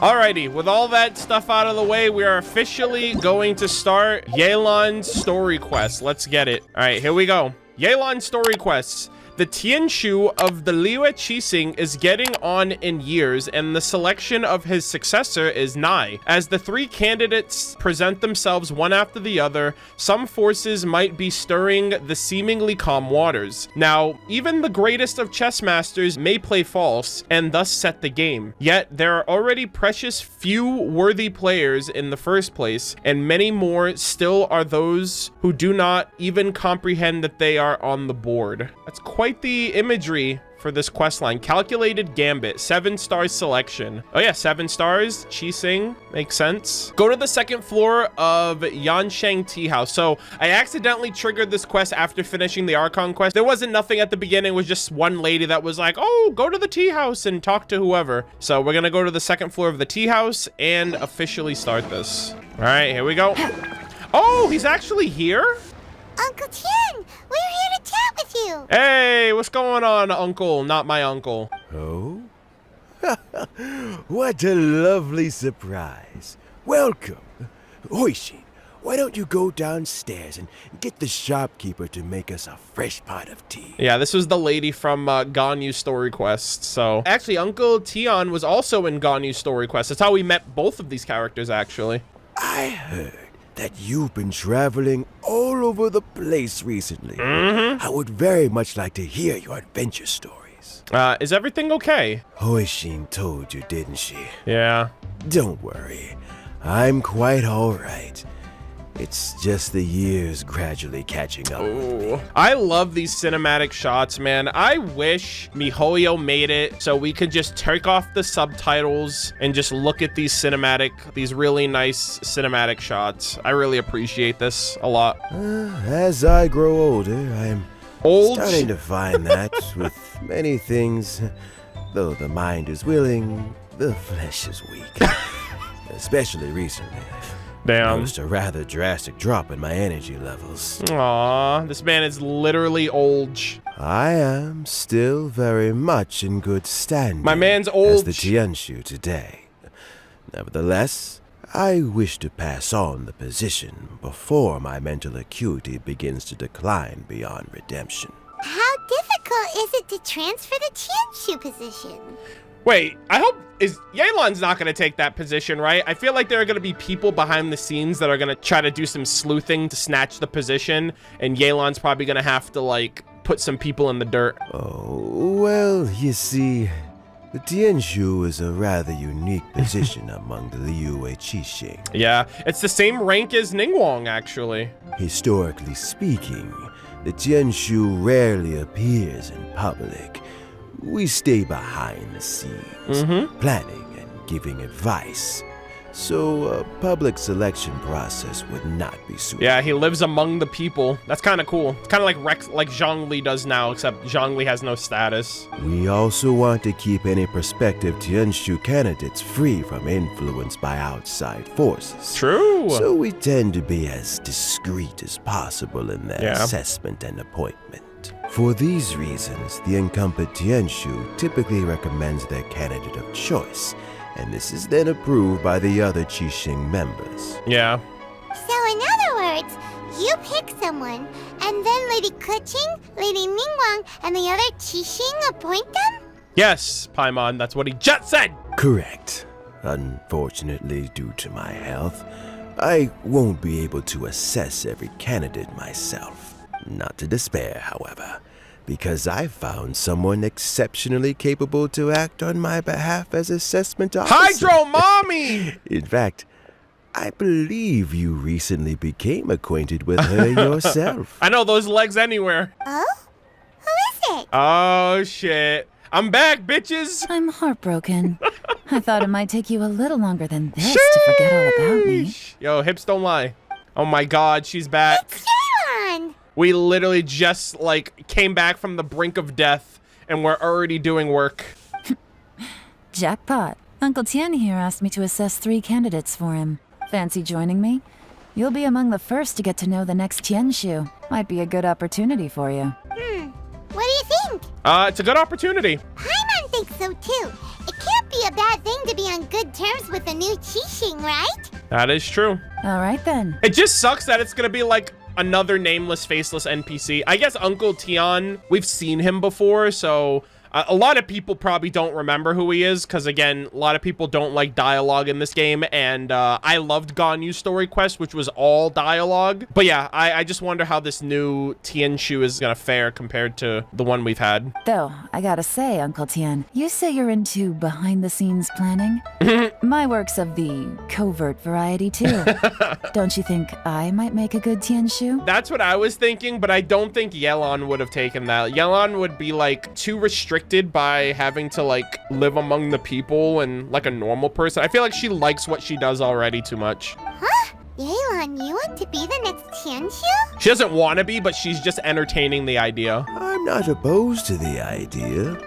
Alrighty, with all that stuff out of the way, we are officially going to start Yelan's story quest. Let's get it. All right, here we go. Yelan story quests. The Tianshu of the Liyue Qixing is getting on in years, and the selection of his successor is nigh. As the three candidates present themselves one after the other, some forces might be stirring the seemingly calm waters. Now, even the greatest of chess masters may play false and thus set the game. Yet, there are already precious few worthy players in the first place, and many more still are those who do not even comprehend that they are on the board. That's quite the imagery for this quest line. Calculated Gambit, 7-star selection. Oh yeah, 7 stars. Qixing makes sense. Go to the second floor of Yansheng Tea House. So I accidentally triggered this quest after finishing the Archon quest. There wasn't nothing at the beginning. It was just one lady that was like, oh, go to the tea house and talk to whoever. So we're gonna go to the second floor of the tea house and officially start this. All right, here we go. Oh, he's actually here? Uncle Tian, we're here to chat with you. Hey, what's going on, uncle? Not my uncle. Oh? What a lovely surprise. Welcome. Hoishin, why don't you go downstairs and get the shopkeeper to make us a fresh pot of tea? Yeah, this was the lady from Ganyu's story quest. So actually, Uncle Tian was also in Ganyu's story quest. That's how we met both of these characters, actually. I heard that you've been traveling all over the place recently. I would very much like to hear your adventure stories. Is everything okay? Hoishin told you, didn't she? Yeah. Don't worry. I'm quite all right. It's just the years gradually catching up with me. I love these cinematic shots, man. I wish MiHoYo made it so we could just take off the subtitles and just look at these really nice cinematic shots. I really appreciate this a lot. As I grow older, I'm starting to find that with many things, though the mind is willing, the flesh is weak. Especially recently. Damn. I noticed a rather drastic drop in my energy levels. Aw, this man is literally old. I am still very much in good standing. My man's as old. the Tianshu today. Nevertheless, I wish to pass on the position before my mental acuity begins to decline beyond redemption. How difficult is it to transfer the Tianshu position? Wait, I hope Yelan's not going to take that position, right? I feel like there are going to be people behind the scenes that are going to try to do some sleuthing to snatch the position, and Yelan's probably going to have to, like, put some people in the dirt. Oh, well, you see, the Tianshu is a rather unique position among the Liyue Qixing. Yeah, it's the same rank as Ningguang, actually. Historically speaking, the Tianshu rarely appears in public. We stay behind the scenes, planning and giving advice. So a public selection process would not be suitable. Yeah, he lives among the people. That's kind of cool. It's kind of like Zhongli does now, except Zhongli has no status. We also want to keep any prospective Tianshu candidates free from influence by outside forces. True. So we tend to be as discreet as possible in their assessment and appointment. For these reasons, the incumbent Tianshu typically recommends their candidate of choice, and this is then approved by the other Qixing members. Yeah. So in other words, you pick someone, and then Lady Keqing, Lady Ningguang, and the other Qixing appoint them? Yes, Paimon, that's what he just said. Correct. Unfortunately, due to my health, I won't be able to assess every candidate myself. Not to despair, however, because I found someone exceptionally capable to act on my behalf as assessment officer. Hydro Mommy! In fact, I believe you recently became acquainted with her yourself. I know those legs anywhere. Oh? Who is it? Oh, shit. I'm back, bitches. I'm heartbroken. I thought it might take you a little longer than this to forget all about me. Yo, hips don't lie. Oh my god, she's back. It's Yelan! We literally just, like, came back from the brink of death, and we're already doing work. Jackpot. Uncle Tian here asked me to assess 3 candidates for him. Fancy joining me? You'll be among the first to get to know the next Tianshu. Might be a good opportunity for you. What do you think? It's a good opportunity. Paimon thinks so too. It can't be a bad thing to be on good terms with a new Qixing, right? That is true. All right then. It just sucks that it's gonna be like another nameless, faceless NPC. I guess Uncle Tian, we've seen him before, so a lot of people probably don't remember who he is, because again, a lot of people don't like dialogue in this game, and I loved Ganyu's story quest, which was all dialogue. But yeah, I just wonder how this new Tianshu is gonna fare compared to the one we've had. Though, I gotta say, Uncle Tian, you say you're into behind-the-scenes planning? My work's of the covert variety, too. Don't you think I might make a good Tianshu? That's what I was thinking, but I don't think Yelan would have taken that. Yelan would be like too restricted by having to like live among the people and like a normal person. I feel like she likes what she does already too much. Huh? Yelan, you want to be the next Tianshu? She doesn't want to be, but she's just entertaining the idea. I'm not opposed to the idea,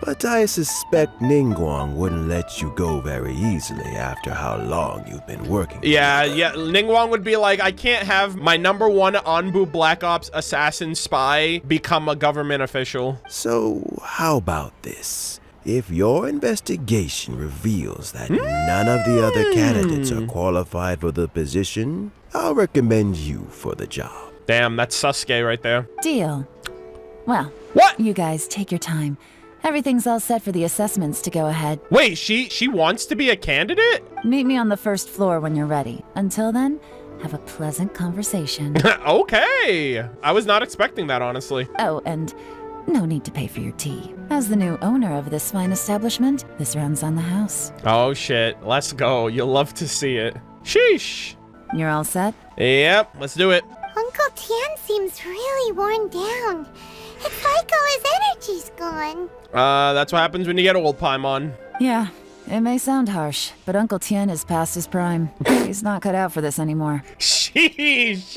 but I suspect Ningguang wouldn't let you go very easily after how long you've been working. Yeah, Ningguang would be like, I can't have my #1 Anbu Black Ops assassin spy become a government official. So, how about this? If your investigation reveals that none of the other candidates are qualified for the position, I'll recommend you for the job. Damn, that's Sasuke right there. Deal. Well, What? you guys take your time. Everything's all set for the assessments to go ahead. Wait, she wants to be a candidate? Meet me on the first floor when you're ready. Until then, have a pleasant conversation. Okay. I was not expecting that, honestly. Oh, and no need to pay for your tea. As the new owner of this fine establishment, this runs on the house. Oh shit, let's go. You'll love to see it. Sheesh. You're all set? Yep, let's do it. Uncle Tian seems really worn down. It's like all his energy's gone. That's what happens when you get old, Paimon. Yeah, it may sound harsh, but Uncle Tian is past his prime. He's not cut out for this anymore. Sheesh.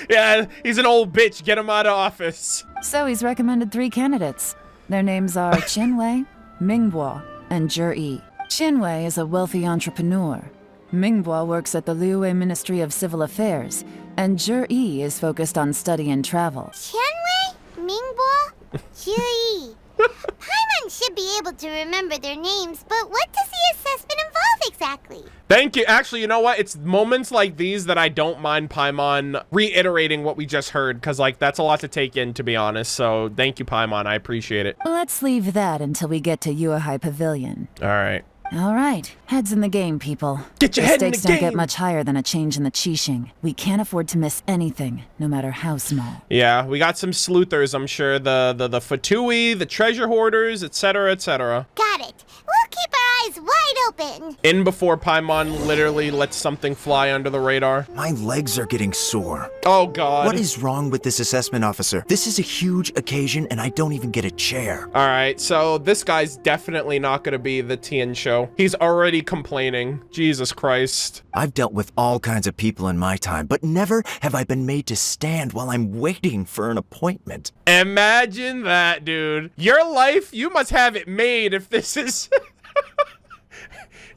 Yeah, he's an old bitch. Get him out of office. So he's recommended 3 candidates. Their names are Qinwei, Mingbo, and Zhi. Qinwei is a wealthy entrepreneur. Mingbo works at the Liyue Ministry of Civil Affairs, and Zhi is focused on study and travel. Qianwei, Mingbo, Zhi. Paimon should be able to remember their names, but what does the assessment involve exactly? Thank you. Actually, you know what? It's moments like these that I don't mind Paimon reiterating what we just heard, because, like, that's a lot to take in, to be honest. So thank you, Paimon. I appreciate it. Let's leave that until we get to Yuehai Pavilion. All right. All right, heads in the game, people. Get your head in the stakes don't get game. much higher than a change in the Qixing. We can't afford to miss anything, no matter how small. Yeah, we got some sleuthers, I'm sure. The Fatui, the treasure hoarders, etc., etc. Got it. We'll keep our eyes wide open. In before Paimon literally lets something fly under the radar. My legs are getting sore. Oh, God. What is wrong with this assessment officer? This is a huge occasion and I don't even get a chair. All right, so this guy's definitely not going to be the Tien show. He's already complaining. Jesus Christ. I've dealt with all kinds of people in my time, but never have I been made to stand while I'm waiting for an appointment. Imagine that, dude. Your life, you must have it made if this is...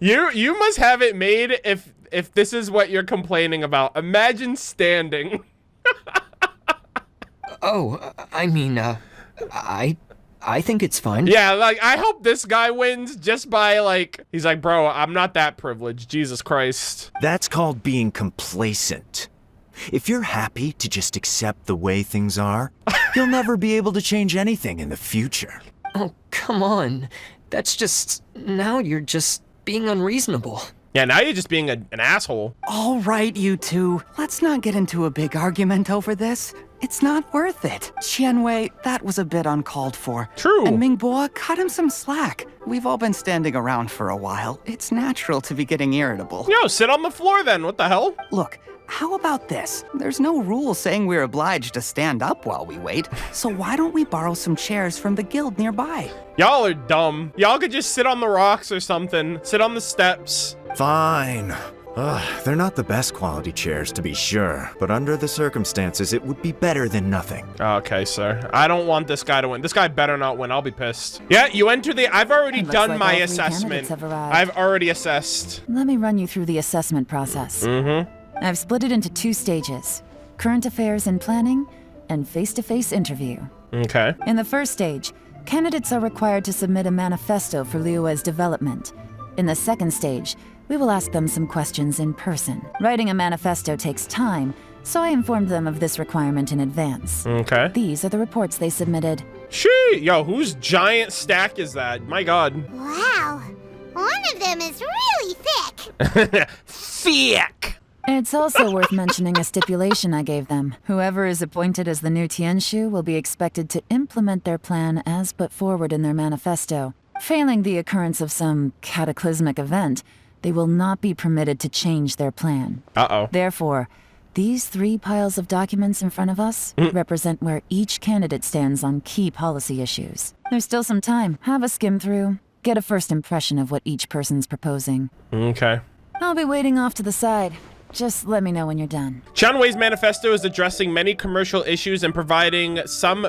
you must have it made if this is what you're complaining about. Imagine standing. I think it's fine. Yeah, like, I hope this guy wins just by, like, he's like, bro, I'm not that privileged. Jesus Christ. That's called being complacent. If you're happy to just accept the way things are, you'll never be able to change anything in the future. Oh, come on. Now you're just being unreasonable. Yeah, now you're just being an asshole. All right, you two. Let's not get into a big argument over this. It's not worth it. Qianwei, that was a bit uncalled for. True. And Mingbo, cut him some slack. We've all been standing around for a while. It's natural to be getting irritable. Yo, sit on the floor then. What the hell? Look, how about this? There's no rule saying we're obliged to stand up while we wait, so why don't we borrow some chairs from the guild nearby? Y'all are dumb. Y'all could just sit on the rocks or something. Sit on the steps. Fine. They're not the best quality chairs, to be sure, but under the circumstances, it would be better than nothing. Okay, sir. I don't want this guy to win. This guy better not win. I'll be pissed. Yeah, you enter the... I've already Looks done like my all 3 assessment. candidates have arrived. I've already assessed. Let me run you through the assessment process. I've split it into 2 stages: current affairs and planning, and face-to-face interview. Okay. In the first stage, candidates are required to submit a manifesto for Liyue's development. In the second stage, we will ask them some questions in person. Writing a manifesto takes time, so I informed them of this requirement in advance. Okay. These are the reports they submitted. Shit, yo, whose giant stack is that? My God. Wow. One of them is really thick. Thick. It's also worth mentioning a stipulation I gave them. Whoever is appointed as the new Tianshu will be expected to implement their plan as put forward in their manifesto. Failing the occurrence of some cataclysmic event, they will not be permitted to change their plan. Uh-oh. Therefore, these 3 piles of documents in front of us represent where each candidate stands on key policy issues. There's still some time. Have a skim through. Get a first impression of what each person's proposing. Okay. I'll be waiting off to the side. Just let me know when you're done. Chanwei's manifesto is addressing many commercial issues and providing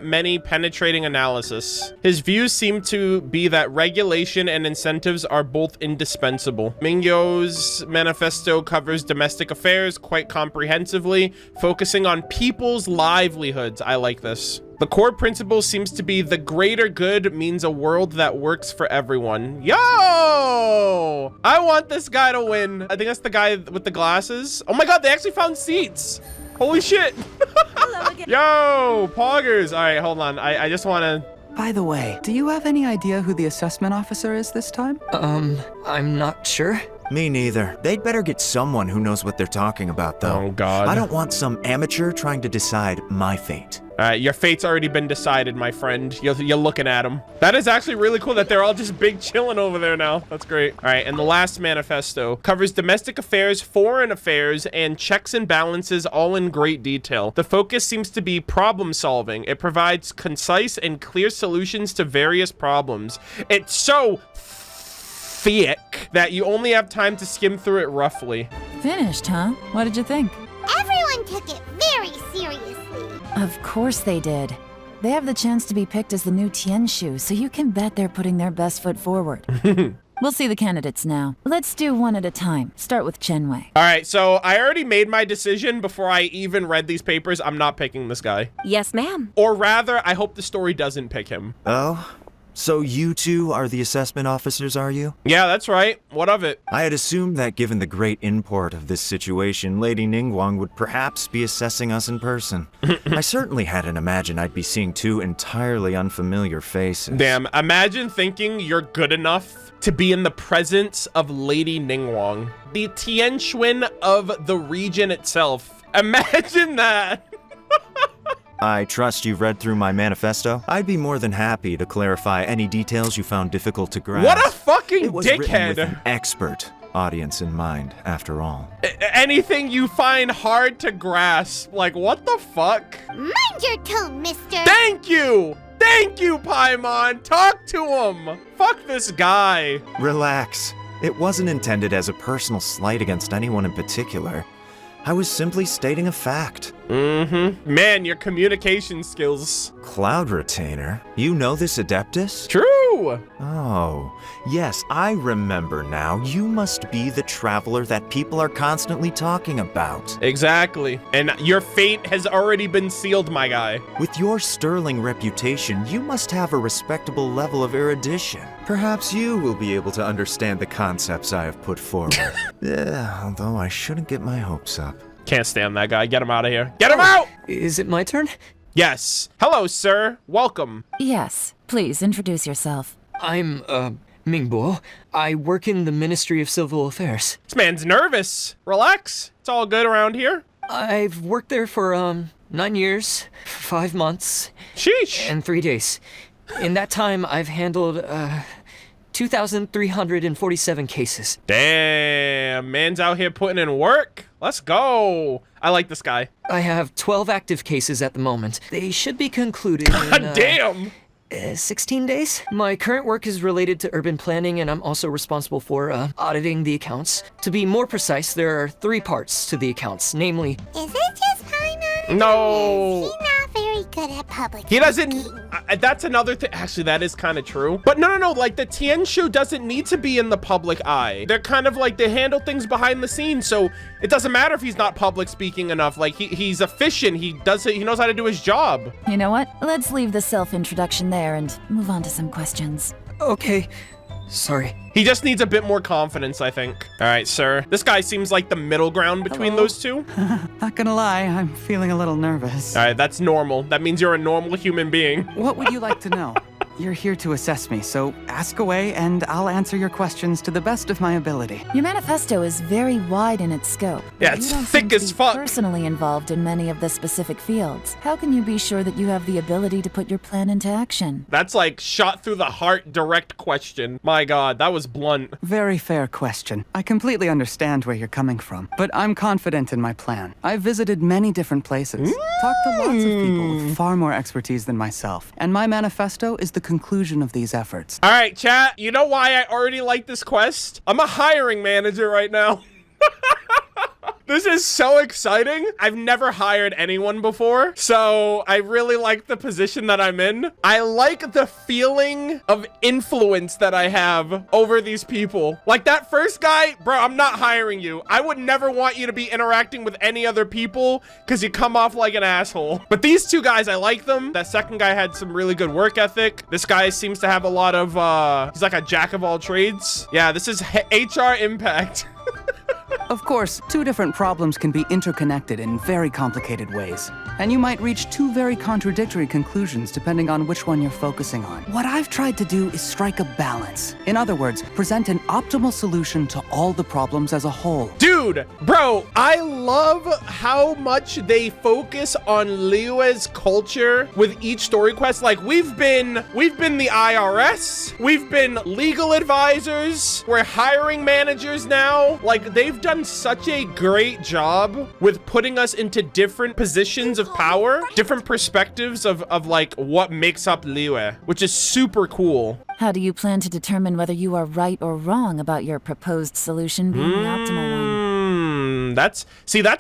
many penetrating analysis. His views seem to be that regulation and incentives are both indispensable. Mingyo's manifesto covers domestic affairs quite comprehensively, focusing on people's livelihoods. I like this. The core principle seems to be the greater good means a world that works for everyone. Yo! I want this guy to win. I think that's the guy with the glasses. Oh my God, they actually found seats. Holy shit. Yo, poggers. All right, hold on. I just want to... By the way, do you have any idea who the assessment officer is this time? I'm not sure. Me neither. They'd better get someone who knows what they're talking about, though. Oh, God. I don't want some amateur trying to decide my fate. Your fate's already been decided, my friend. You're looking at them. That is actually really cool that they're all just big chilling over there now. That's great. All right, and the last manifesto covers domestic affairs, foreign affairs, and checks and balances all in great detail. The focus seems to be problem solving. It provides concise and clear solutions to various problems. It's so thick that you only have time to skim through it roughly. Finished, huh? What did you think? Everyone took it very seriously. Of course they did. They have the chance to be picked as the new Tianshu, so you can bet they're putting their best foot forward. We'll see the candidates now. Let's do one at a time. Start with Chenwei. All right, so I already made my decision before I even read these papers. I'm not picking this guy. Yes, ma'am. Or rather, I hope the story doesn't pick him. Oh? So you two are the assessment officers, are you? Yeah, that's right. What of it? I had assumed that given the great import of this situation, Lady Ningguang would perhaps be assessing us in person. I certainly hadn't imagined I'd be seeing 2 entirely unfamiliar faces. Damn, imagine thinking you're good enough to be in the presence of Lady Ningguang, the Tianshuin of the region itself. Imagine that. I trust you've read through my manifesto. I'd be more than happy to clarify any details you found difficult to grasp. What a fucking It was written with dickhead. an expert audience in mind, after all. Anything you find hard to grasp. Like, what the fuck? Mind your tone, mister. Thank you! Thank you, Paimon! Talk to him! Fuck this guy. Relax. It wasn't intended as a personal slight against anyone in particular. I was simply stating a fact. Mm-hmm. Man, your communication skills. Cloud Retainer? You know this Adeptus? True! Oh, yes, I remember now. You must be the traveler that people are constantly talking about. Exactly. And your fate has already been sealed, my guy. With your sterling reputation, you must have a respectable level of erudition. Perhaps you will be able to understand the concepts I have put forward. Yeah, although I shouldn't get my hopes up. Can't stand that guy. Get him out of here. Get him out! Is it my turn? Yes. Hello, sir. Welcome. Yes, please introduce yourself. I'm, Mingbo. I work in the Ministry of Civil Affairs. This man's nervous. Relax. It's all good around here. I've worked there for, 9 years, 5 months, Sheesh. and 3 days. In that time, I've handled, 2,347 cases. Damn, man's out here putting in work. Let's go. I like this guy. I have 12 active cases at the moment. They should be concluded God in, damn. 16 days. My current work is related to urban planning, and I'm also responsible for auditing the accounts. To be more precise, there are 3 parts to the accounts, namely... Is it just Paimon? No. Is he not very good at public He doesn't... speaking? That's another thing. Actually, that is kind of true. But no. Like, the Tianshu doesn't need to be in the public eye. They're kind of like, they handle things behind the scenes. So it doesn't matter if he's not public speaking enough. Like, he's efficient. He knows how to do his job. You know what? Let's leave the self-introduction there and move on to some questions. Okay, Sorry. He just needs a bit more confidence, I think. All right, sir. This guy seems like the middle ground between those two. Not gonna lie, I'm feeling a little nervous. All right, that's normal. That means you're a normal human being. What would you like to know? You're here to assess me, so ask away and I'll answer your questions to the best of my ability. Your manifesto is very wide in its scope. Yeah, but it's you don't thick seem to as be fuck. personally involved in many of the specific fields. How can you be sure that you have the ability to put your plan into action? That's like shot through the heart direct question. My God, that was blunt. Very fair question. I completely understand where you're coming from, but I'm confident in my plan. I've visited many different places, talked to lots of people with far more expertise than myself, and my manifesto is the conclusion of these efforts. All right, chat. You know why I already like this quest? I'm a hiring manager right now. This is so exciting. I've never hired anyone before, so I really like the position that I'm in. I like the feeling of influence that I have over these people. Like that first guy, bro, I'm not hiring you. I would never want you to be interacting with any other people because you come off like an asshole. But these two guys, I like them. That second guy had some really good work ethic. This guy seems to have a lot of, he's like a jack of all trades. Yeah, this is HR impact. Of course, two different problems can be interconnected in very complicated ways, and you might reach two very contradictory conclusions depending on which one you're focusing on. What I've tried to do is strike a balance. In other words, present an optimal solution to all the problems as a whole. Dude, bro, I love how much they focus on Liyue's culture with each story quest. Like we've been the IRS, we've been legal advisors, we're hiring managers now. Like they've done such a great job with putting us into different positions of power, different perspectives of like what makes up Liyue, which is super cool. How do you plan to determine whether you are right or wrong about your proposed solution being the optimal one? That's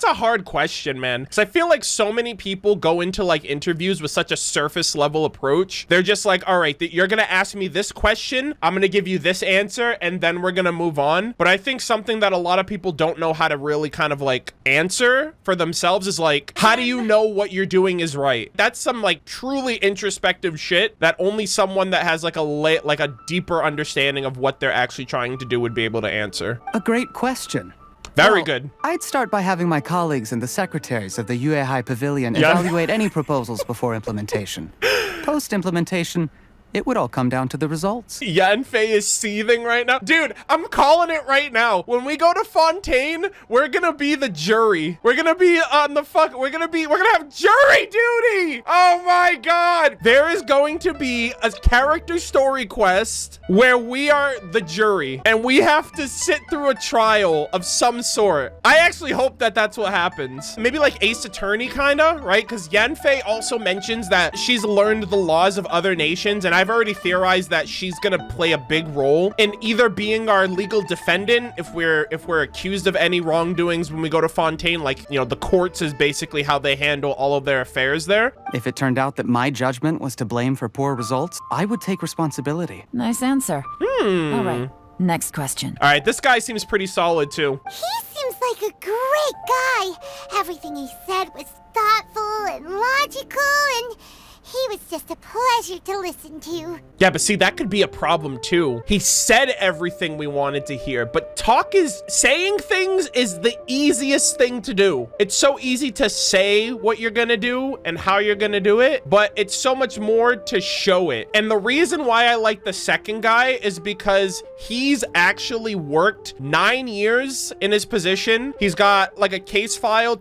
a hard question, man. Because I feel like so many people go into like interviews with such a surface level approach. They're just like, all right, you're going to ask me this question. I'm going to give you this answer and then we're going to move on. But I think something that a lot of people don't know how to really kind of like answer for themselves is like, how do you know what you're doing is right? That's some like truly introspective shit that only someone that has like a deeper understanding of what they're actually trying to do would be able to answer. A great question. Very Well, good. I'd start by having my colleagues and the secretaries of the Yuehai Pavilion evaluate any proposals before implementation. Post-implementation, it would all come down to the results. Yanfei is seething right now. Dude, I'm calling it right now. When we go to Fontaine, we're gonna be the jury. We're gonna be on the we're gonna have jury duty. Oh my God. There is going to be a character story quest where we are the jury and we have to sit through a trial of some sort. I actually hope that that's what happens. Maybe like Ace Attorney kinda, right? Because Yanfei also mentions that she's learned the laws of other nations, and I've already theorized that she's gonna play a big role in either being our legal defendant if we're accused of any wrongdoings when we go to Fontaine. Like, you know, the courts is basically how they handle all of their affairs there. If it turned out that my judgment was to blame for poor results, I would take responsibility. Nice answer. All right, next question. All right, this guy seems pretty solid too. He seems like a great guy. Everything he said was thoughtful and logical, and he was just a pleasure to listen to. Yeah, but see, that could be a problem too. He said everything we wanted to hear, but saying things is the easiest thing to do. It's so easy to say what you're gonna do and how you're gonna do it, but it's so much more to show it. And the reason why I like the second guy is because he's actually worked 9 years in his position. He's got like a case file,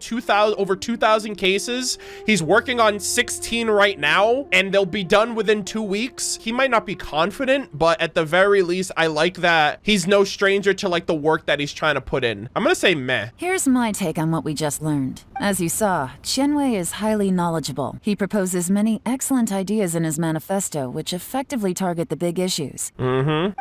over 2,000 cases. He's working on 16 right now, and they'll be done within 2 weeks. He might not be confident, but at the very least, I like that he's no stranger to like the work that he's trying to put in. I'm gonna say meh. Here's my take on what we just learned. As you saw, Qianwei is highly knowledgeable. He proposes many excellent ideas in his manifesto, which effectively target the big issues.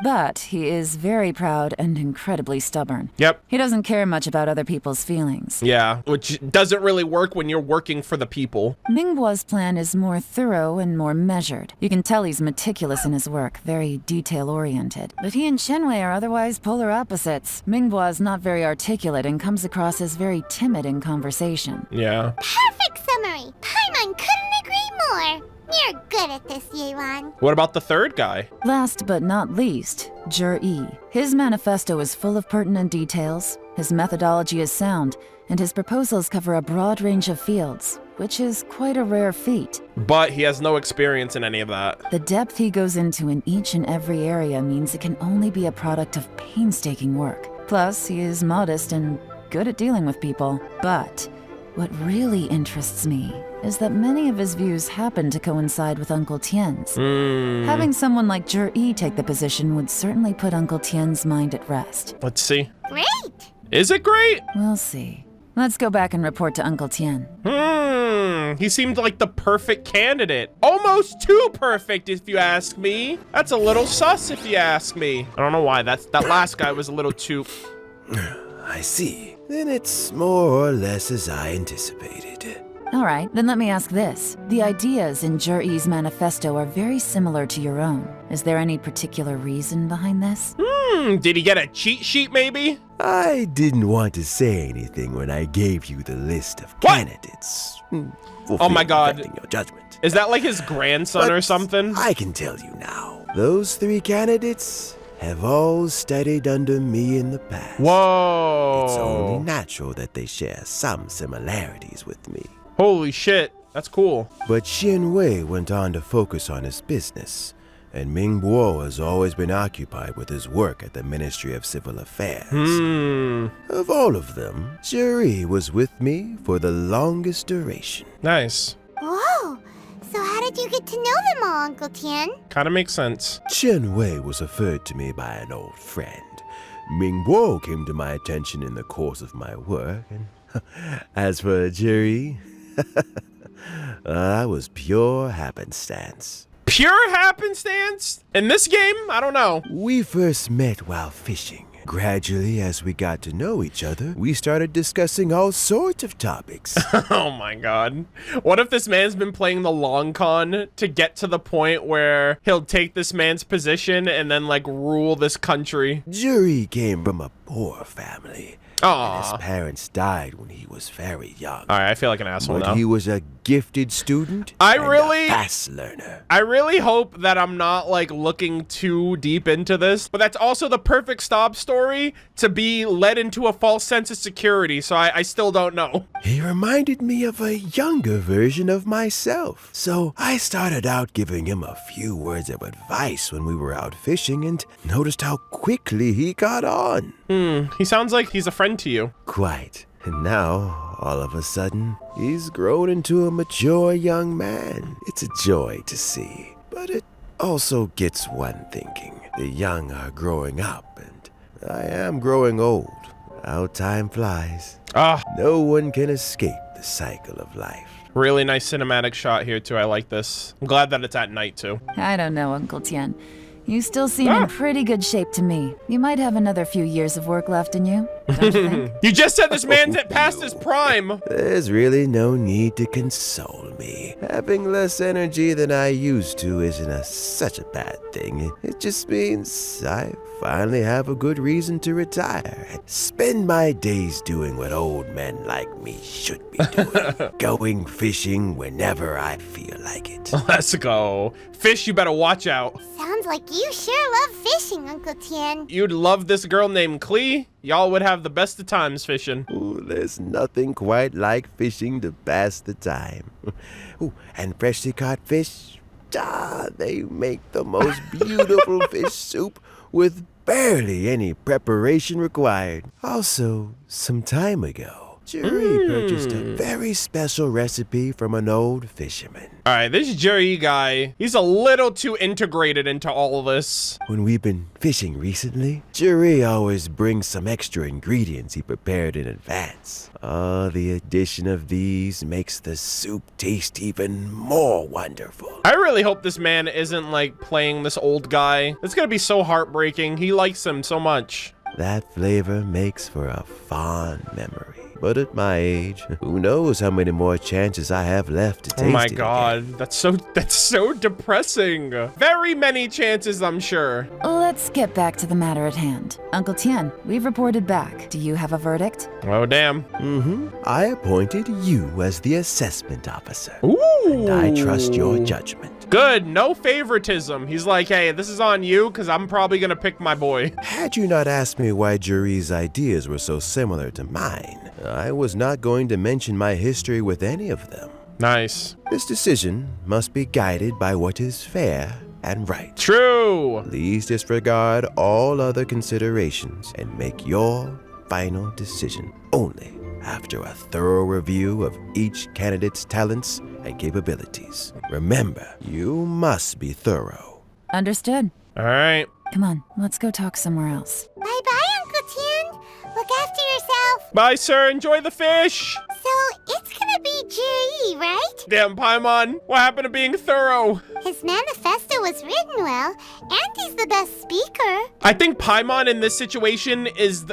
But he is very proud and incredibly stubborn. Yep. He doesn't care much about other people's feelings. Yeah, which doesn't really work when you're working for the people. Mingguo's plan is more thorough and more measured. You can tell he's meticulous in his work, very detail-oriented. But he and Qianwei are otherwise polar opposites. Mingguo is not very articulate and comes across as very timid in conversation. Yeah. Perfect summary. Paimon couldn't agree more. You're good at this, Yelan. What about the third guy? Last but not least, Jur-E. His manifesto is full of pertinent details, his methodology is sound, and his proposals cover a broad range of fields, which is quite a rare feat. But he has no experience in any of that. The depth he goes into in each and every area means it can only be a product of painstaking work. Plus, he is modest and good at dealing with people. But what really interests me is that many of his views happen to coincide with Uncle Tien's. Having someone like Jur-E take the position would certainly put Uncle Tien's mind at rest. Let's see. Great! Is it great? We'll see. Let's go back and report to Uncle Tien. He seemed like the perfect candidate. Almost too perfect, if you ask me. That's a little sus, if you ask me. I don't know why. That last guy was a little too... I see. Then it's more or less as I anticipated. All right, then let me ask this. The ideas in Jur-E's manifesto are very similar to your own. Is there any particular reason behind this? Did he get a cheat sheet, maybe? I didn't want to say anything when I gave you the list of candidates. Oh my God. Your judgment. Is that like his grandson or something? I can tell you now. Those 3 candidates have all studied under me in the past. Whoa. It's only natural that they share some similarities with me. Holy shit. That's cool. But Xin Wei went on to focus on his business, and Ming Guo has always been occupied with his work at the Ministry of Civil Affairs. Of all of them, Jur-E was with me for the longest duration. Nice. Whoa! So how did you get to know them all, Uncle Tien? Kind of makes sense. Chen Wei was referred to me by an old friend. Ming Guo came to my attention in the course of my work, and as for Jur-E, I was pure happenstance. Pure happenstance? In this game? I don't know. We first met while fishing. Gradually, as we got to know each other, we started discussing all sorts of topics. Oh my God. What if this man's been playing the long con to get to the point where he'll take this man's position and then like rule this country? Jur-E came from a poor family. And his Aw. parents died when he was very young. All right, I feel like an asshole But now. he was a gifted student I and really- a fast learner. I really hope that I'm not like looking too deep into this, but that's also the perfect stop story to be led into a false sense of security, so I still don't know. He reminded me of a younger version of myself. So I started out giving him a few words of advice when we were out fishing and noticed how quickly he got on. He sounds like he's a friend to you. Quite. And now, all of a sudden, he's grown into a mature young man. It's a joy to see. But it also gets one thinking. The young are growing up, and I am growing old. How time flies. Ah, No one can escape the cycle of life. really nice cinematic shot here too. I like this. I'm glad that it's at night too. I don't know, Uncle Tien. You still seem in pretty good shape to me. You might have another few years of work left in you, don't you think? You just said this man's past his prime. There's really no need to console me. Having less energy than I used to isn't such a bad thing. It just means I finally have a good reason to retire and spend my days doing what old men like me should be doing. Going fishing whenever I feel like it. Let's go. Fish, you better watch out. Sounds like you sure love fishing, Uncle Tien. You'd love this girl named Klee. Y'all would have the best of times fishing. Ooh, there's nothing quite like fishing to pass the time. Ooh, and freshly caught fish, they make the most beautiful fish soup with barely any preparation required. Also, some time ago, Jur-E purchased a very special recipe from an old fisherman. All right, this Jur-E guy, he's a little too integrated into all of this. When we've been fishing recently, Jur-E always brings some extra ingredients he prepared in advance. The addition of these makes the soup taste even more wonderful. I really hope this man isn't like playing this old guy. It's gonna be so heartbreaking. He likes him so much. That flavor makes for a fond memory. But at my age, who knows how many more chances I have left to taste it. Oh my again. god, that's so depressing. Very many chances, I'm sure. Let's get back to the matter at hand. Uncle Tien, we've reported back. Do you have a verdict? Oh, damn. I appointed you as the assessment officer. Ooh. And I trust your judgment. Good, no favoritism. He's like, hey, this is on you, because I'm probably gonna pick my boy. Had you not asked me why Juri's ideas were so similar to mine, I was not going to mention my history with any of them. Nice. This decision must be guided by what is fair and right. True. Please disregard all other considerations and make your final decision only after a thorough review of each candidate's talents and capabilities. Remember, you must be thorough. Understood. All right. Come on, let's go talk somewhere else. Bye-bye, Uncle Tien. Look after yourself. Bye, sir. Enjoy the fish. So, it's gonna be Juri, right? Damn, Paimon. What happened to being thorough? His manifesto was written well, and he's the best speaker. I think Paimon in this situation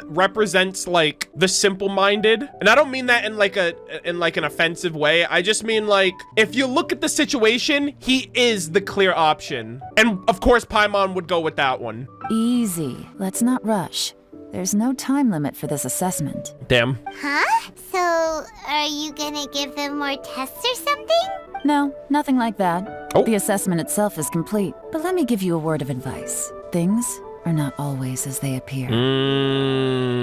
represents like the simple-minded, and I don't mean that in like an offensive way. I just mean like if you look at the situation, he is the clear option, and of course Paimon would go with that one. Easy. Let's not rush. There's no time limit for this assessment. Damn. Huh? So, are you gonna give them more tests or something? No, nothing like that. Oh. The assessment itself is complete. But let me give you a word of advice. Things are not always as they appear.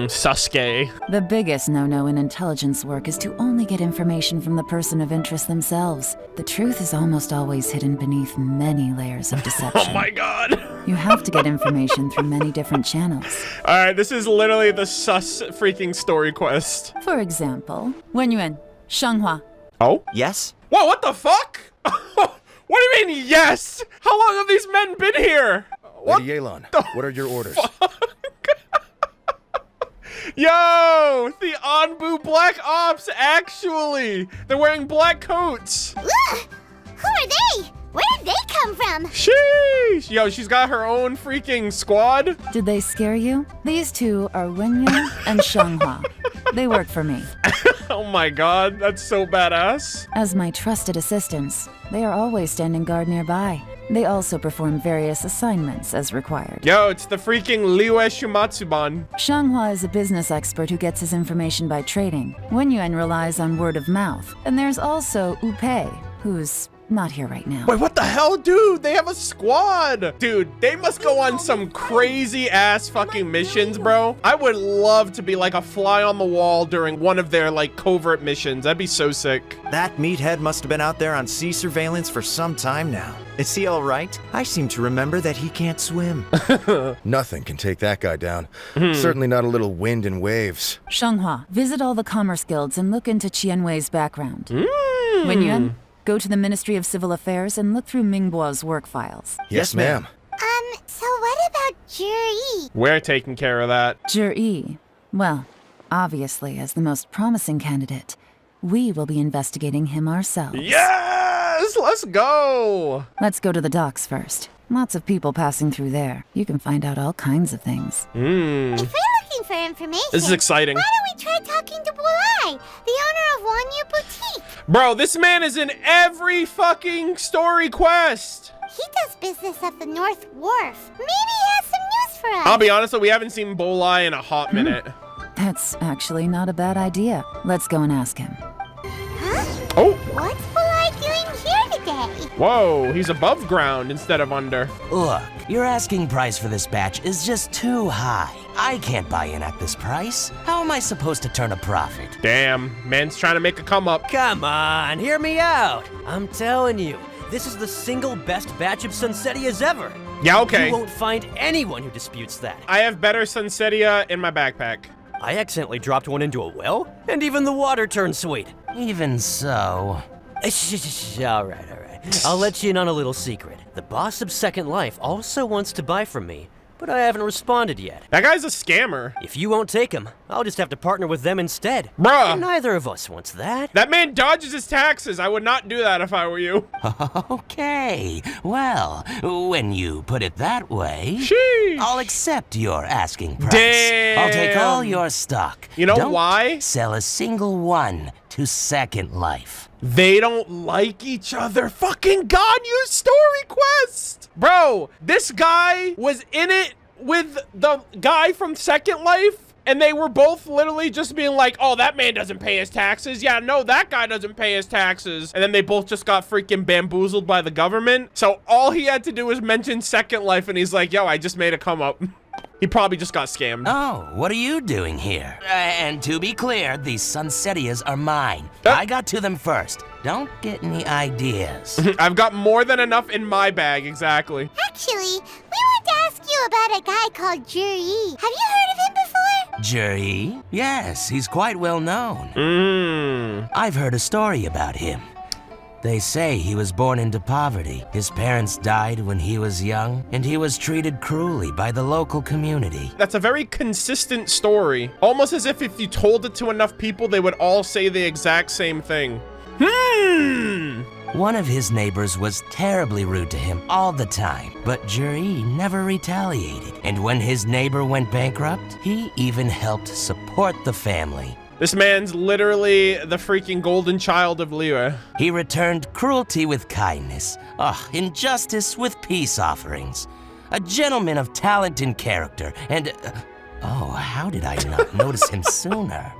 Sasuke. The biggest no-no in intelligence work is to only get information from the person of interest themselves. The truth is almost always hidden beneath many layers of deception. Oh my god. You have to get information through many different channels. All right, this is literally the sus freaking story quest. For example, Wenyuan, Shanghua. Oh? Yes? Whoa, what the fuck? What do you mean, yes? How long have these men been here? What? Lady Yelan, what are your orders? Yo, the Anbu Black Ops, actually. They're wearing black coats. Ugh! Who are they? Where did they come from? Sheesh. Yo, she's got her own freaking squad. Did they scare you? These two are Wenyuan and Shanghua. They work for me. Oh my god, that's so badass. As my trusted assistants, they are always standing guard nearby. They also perform various assignments as required. Yo, it's the freaking Liu Shumatsuban. Shanghua is a business expert who gets his information by trading. Wenyuan relies on word of mouth. And there's also Upei, who's not here right now. Wait, what the hell, dude? They have a squad. Dude, they must go on some crazy ass fucking missions, bro. I would love to be like a fly on the wall during one of their like covert missions. That'd be so sick. That meathead must have been out there on sea surveillance for some time now. Is he all right? I seem to remember that he can't swim. Nothing can take that guy down. Certainly not a little wind and waves. Shanghua, visit all the commerce guilds and look into Qianwei's background. Wenyuan, go to the Ministry of Civil Affairs and look through Mingbo's work files. Yes, ma'am. So what about Juri? We're taking care of that. Juri, well, obviously as the most promising candidate, we will be investigating him ourselves. Yes, let's go. Let's go to the docks first. Lots of people passing through there. You can find out all kinds of things. If we're looking for information, This is exciting. why don't we try talking to Bolai, the owner of Wanyu Boutique? Bro, this man is in every fucking story quest. He does business at the North Wharf. Maybe he has some news for us. I'll be honest, we haven't seen Bolai in a hot minute. That's actually not a bad idea. Let's go and ask him. Huh? Oh, What's Bolai doing here today? whoa, he's above ground instead of under. Look, your asking price for this batch is just too high. I can't buy in at this price. How am I supposed to turn a profit? Damn, man's trying to make a come up. Come on, hear me out. I'm telling you, this is the single best batch of Sunsetias ever. Yeah, okay. You won't find anyone who disputes that. I have better Sunsetia in my backpack. I accidentally dropped one into a well, and even the water turned sweet. Even so. All right. I'll let you in on a little secret. The boss of Second Life also wants to buy from me but I haven't responded yet. That guy's a scammer. If you won't take him, I'll just have to partner with them instead. Bruh. And neither of us wants that. That man dodges his taxes. I would not do that if I were you. Okay, well, when you put it that way, Sheesh. I'll accept your asking price. Damn. I'll take all your stock. You know Don't why? sell a single one to Second Life. They don't like each other. Fucking Ganyu story quest. Bro, this guy was in it with the guy from Second Life, and they were both literally just being like, oh, that man doesn't pay his taxes. Yeah, no, that guy doesn't pay his taxes. And then they both just got freaking bamboozled by the government. So all he had to do was mention Second Life, and he's like, yo, I just made a come up. He probably just got scammed. Oh, what are you doing here? And to be clear, these Sunsettias are mine. I got to them first. Don't get any ideas. I've got more than enough in my bag, exactly. Actually, we wanted to ask you about a guy called Juri. Have you heard of him before? Juri? Yes, he's quite well known. I've heard a story about him. They say he was born into poverty. His parents died when he was young, and he was treated cruelly by the local community. That's a very consistent story. Almost as if you told it to enough people, they would all say the exact same thing. One of his neighbors was terribly rude to him all the time, but Juri never retaliated. And when his neighbor went bankrupt, he even helped support the family. This man's literally the freaking golden child of Liyue. He returned cruelty with kindness, injustice with peace offerings. A gentleman of talent and character, and how did I not notice him sooner?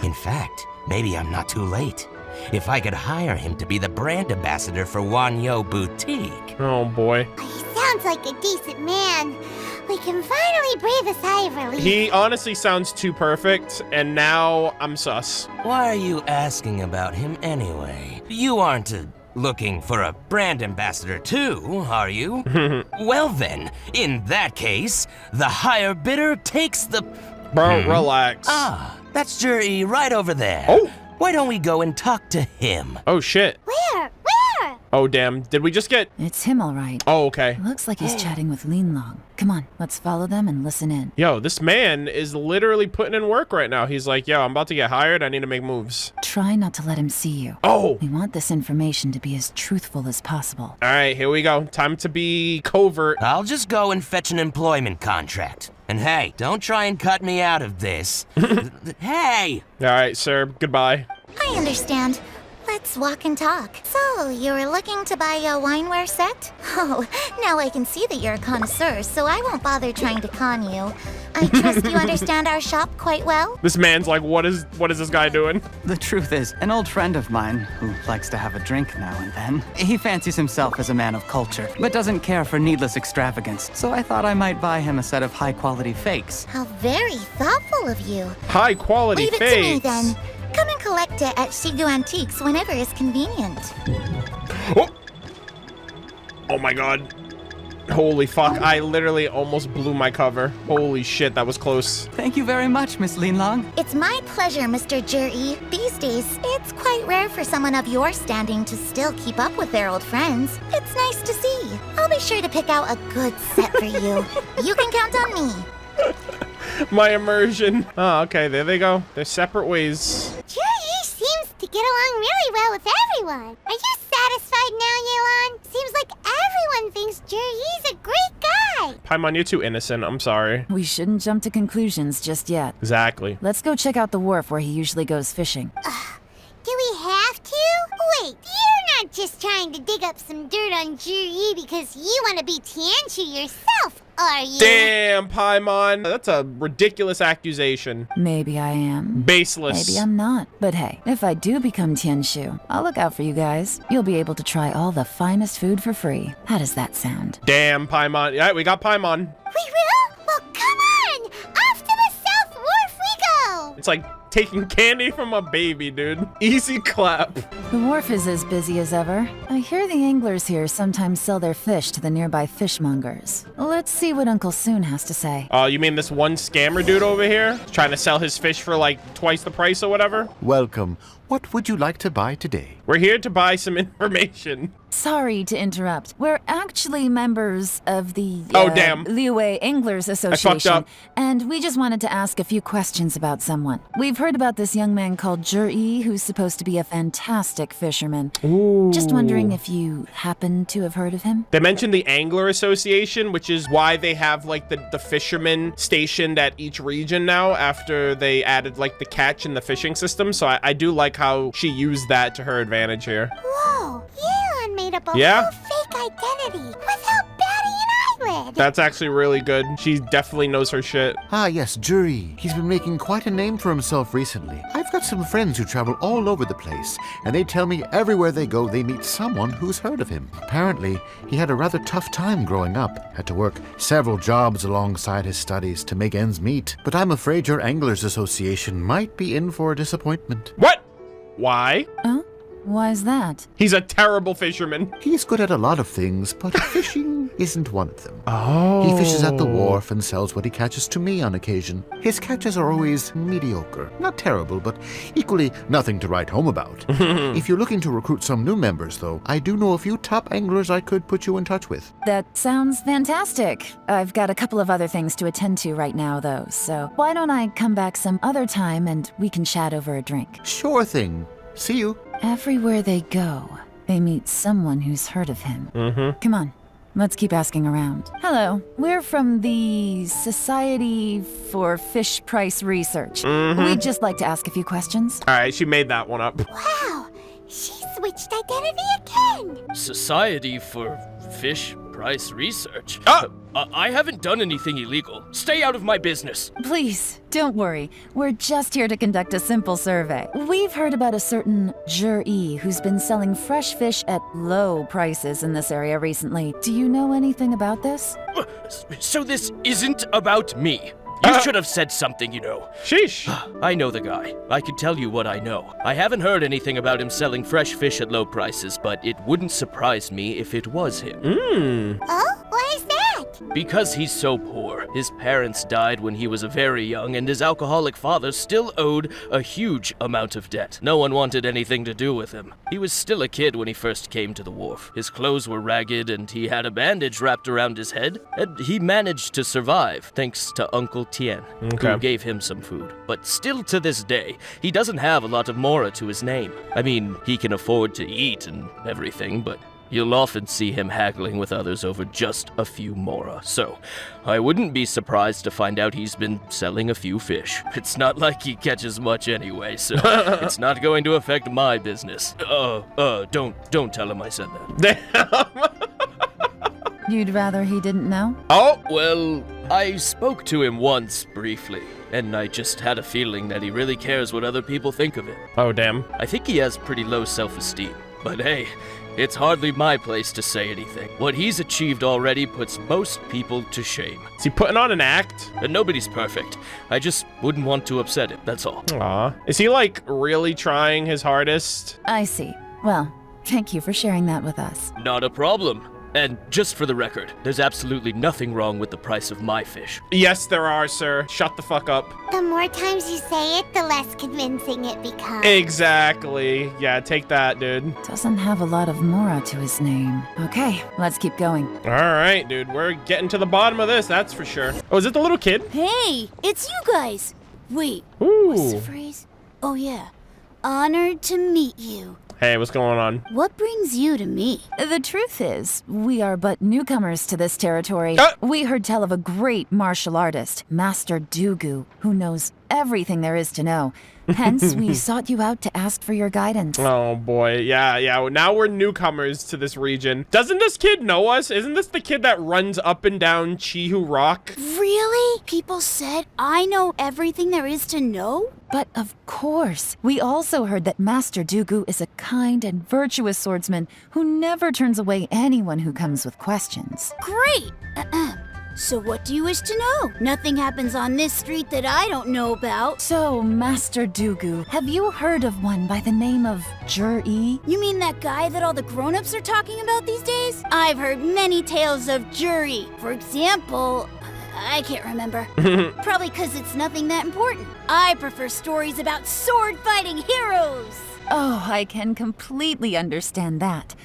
In fact, maybe I'm not too late. If I could hire him to be the brand ambassador for Wanyo Boutique. Oh boy. He sounds like a decent man. We can finally breathe a sigh of relief. He honestly sounds too perfect, and now I'm sus. Why are you asking about him anyway? You aren't looking for a brand ambassador too, are you? Well then, in that case, the higher bidder takes the... Bro, relax. That's Juri right over there. Oh! Why don't we go and talk to him? Oh shit. Where? Oh damn, did we just get... It's him, all right. Oh, okay. Looks like he's chatting with Yelan. Come on, let's follow them and listen in. Yo, this man is literally putting in work right now. He's like, yo, I'm about to get hired. I need to make moves. Try not to let him see you. Oh! We want this information to be as truthful as possible. All right, here we go. Time to be covert. I'll just go and fetch an employment contract. And hey, don't try and cut me out of this. Hey! All right, sir. Goodbye. I understand. Let's walk and talk. So, you were looking to buy a wineware set? Oh, now I can see that you're a connoisseur, so I won't bother trying to con you. I trust you understand our shop quite well? This man's like, what is this guy doing? The truth is, an old friend of mine, who likes to have a drink now and then, he fancies himself as a man of culture, but doesn't care for needless extravagance, so I thought I might buy him a set of high-quality fakes. How very thoughtful of you. High quality Leave it fakes. to me, then. Come and collect it at Shigu Antiques whenever is convenient. Oh my god. Holy fuck, I literally almost blew my cover. Holy shit, that was close. Thank you very much, Miss Yelan. It's my pleasure, Mr. Juri. These days, it's quite rare for someone of your standing to still keep up with their old friends. It's nice to see. I'll be sure to pick out a good set for you. You can count on me. My immersion. Oh, okay, there they go. They're separate ways. Juri seems to get along really well with everyone. Are you satisfied now, Yelan? Seems like everyone thinks Juri's a great guy. Paimon, you're too innocent. I'm sorry. We shouldn't jump to conclusions just yet. Exactly. Let's go check out the wharf where he usually goes fishing. Do we have to? Wait, you're not just trying to dig up some dirt on Juri because you want to be Tianshu yourself, are you? Damn, Paimon. That's a ridiculous accusation. Maybe I am. Baseless. Maybe I'm not. But hey, if I do become Tianshu, I'll look out for you guys. You'll be able to try all the finest food for free. How does that sound? Damn, Paimon. Yeah, we got Paimon. We will? Well, come on! Off to the South Wharf we go! It's like taking candy from a baby, dude. Easy clap. The wharf is as busy as ever. I hear the anglers here sometimes sell their fish to the nearby fishmongers. Let's see what Uncle Soon has to say. Oh, you mean this one scammer dude over here? Trying to sell his fish for like twice the price or whatever? Welcome. What would you like to buy today? We're here to buy some information. Sorry to interrupt. We're actually members of the Oh, damn. Liyue Anglers Association, up. and we just wanted to ask a few questions about someone. We've heard about this young man called Zhi, who's supposed to be a fantastic fisherman. Ooh. Just wondering if you happen to have heard of him? They mentioned the Angler Association, which is why they have like the fishermen stationed at each region now after they added like the catch and the fishing system. So I do like how she used that to her advantage here. Whoa, Yelan made up a Yeah? whole fake identity without batting an eyelid. That's actually really good. She definitely knows her shit. Ah, yes, Jury. He's been making quite a name for himself recently. I've got some friends who travel all over the place, and they tell me everywhere they go they meet someone who's heard of him. Apparently, he had a rather tough time growing up, had to work several jobs alongside his studies to make ends meet. But I'm afraid your Anglers Association might be in for a disappointment. What? Why? Oh? Why's that? He's a terrible fisherman. He's good at a lot of things, but fishing isn't one of them. Oh. He fishes at the wharf and sells what he catches to me on occasion. His catches are always mediocre. Not terrible, but equally nothing to write home about. If you're looking to recruit some new members, though, I do know a few top anglers I could put you in touch with. That sounds fantastic. I've got a couple of other things to attend to right now, though, so why don't I come back some other time and we can chat over a drink? Sure thing. See you. Everywhere they go, they meet someone who's heard of him. Come on, let's keep asking around. Hello, we're from the Society for Fish Price Research. We'd just like to ask a few questions. All right, she made that one up. Wow, she switched identity again. Society for Fish Price Research? Oh! I haven't done anything illegal. Stay out of my business. Please, don't worry. We're just here to conduct a simple survey. We've heard about a certain Zhi who's been selling fresh fish at low prices in this area recently. Do you know anything about this? So this isn't about me. You should have said something, you know. Sheesh. I know the guy. I can tell you what I know. I haven't heard anything about him selling fresh fish at low prices, but it wouldn't surprise me if it was him. Oh, why is that? Because he's so poor. His parents died when he was very young, and his alcoholic father still owed a huge amount of debt. No one wanted anything to do with him. He was still a kid when he first came to the wharf. His clothes were ragged, and he had a bandage wrapped around his head, and he managed to survive, thanks to Uncle Tien, who gave him some food. But still to this day, he doesn't have a lot of mora to his name. I mean, he can afford to eat and everything, but you'll often see him haggling with others over just a few mora. So, I wouldn't be surprised to find out he's been selling a few fish. It's not like he catches much anyway, so it's not going to affect my business. Don't tell him I said that. Damn. You'd rather he didn't know? Oh. Well, I spoke to him once, briefly, and I just had a feeling that he really cares what other people think of him. Oh, damn. I think he has pretty low self-esteem, but hey, it's hardly my place to say anything. What he's achieved already puts most people to shame. Is he putting on an act? And nobody's perfect. I just wouldn't want to upset him, that's all. Aw. Is he like really trying his hardest? I see. Well, thank you for sharing that with us. Not a problem. And just for the record, there's absolutely nothing wrong with the price of my fish. Yes, there are, sir. Shut the fuck up. The more times you say it, the less convincing it becomes. Exactly. Yeah, take that, dude. Doesn't have a lot of mora to his name. Okay, let's keep going. All right, dude. We're getting to the bottom of this, that's for sure. Oh, is it the little kid? Hey, it's you guys. Wait, Ooh. what's the phrase? Oh yeah, honored to meet you. Hey, what's going on? What brings you to me? The truth is, we are but newcomers to this territory. We heard tell of a great martial artist, Master Dugu, who knows everything there is to know. Hence, we sought you out to ask for your guidance. Oh, boy. Yeah. Now we're newcomers to this region. Doesn't this kid know us? Isn't this the kid that runs up and down Chihu Rock? Really? People said I know everything there is to know? But of course, we also heard that Master Dugu is a kind and virtuous swordsman who never turns away anyone who comes with questions. Great! So what do you wish to know? Nothing happens on this street that I don't know about. So, Master Dugu, have you heard of one by the name of Jur-E? You mean that guy that all the grown-ups are talking about these days? I've heard many tales of Juri. For example, I can't remember. Probably because it's nothing that important. I prefer stories about sword-fighting heroes. Oh, I can completely understand that.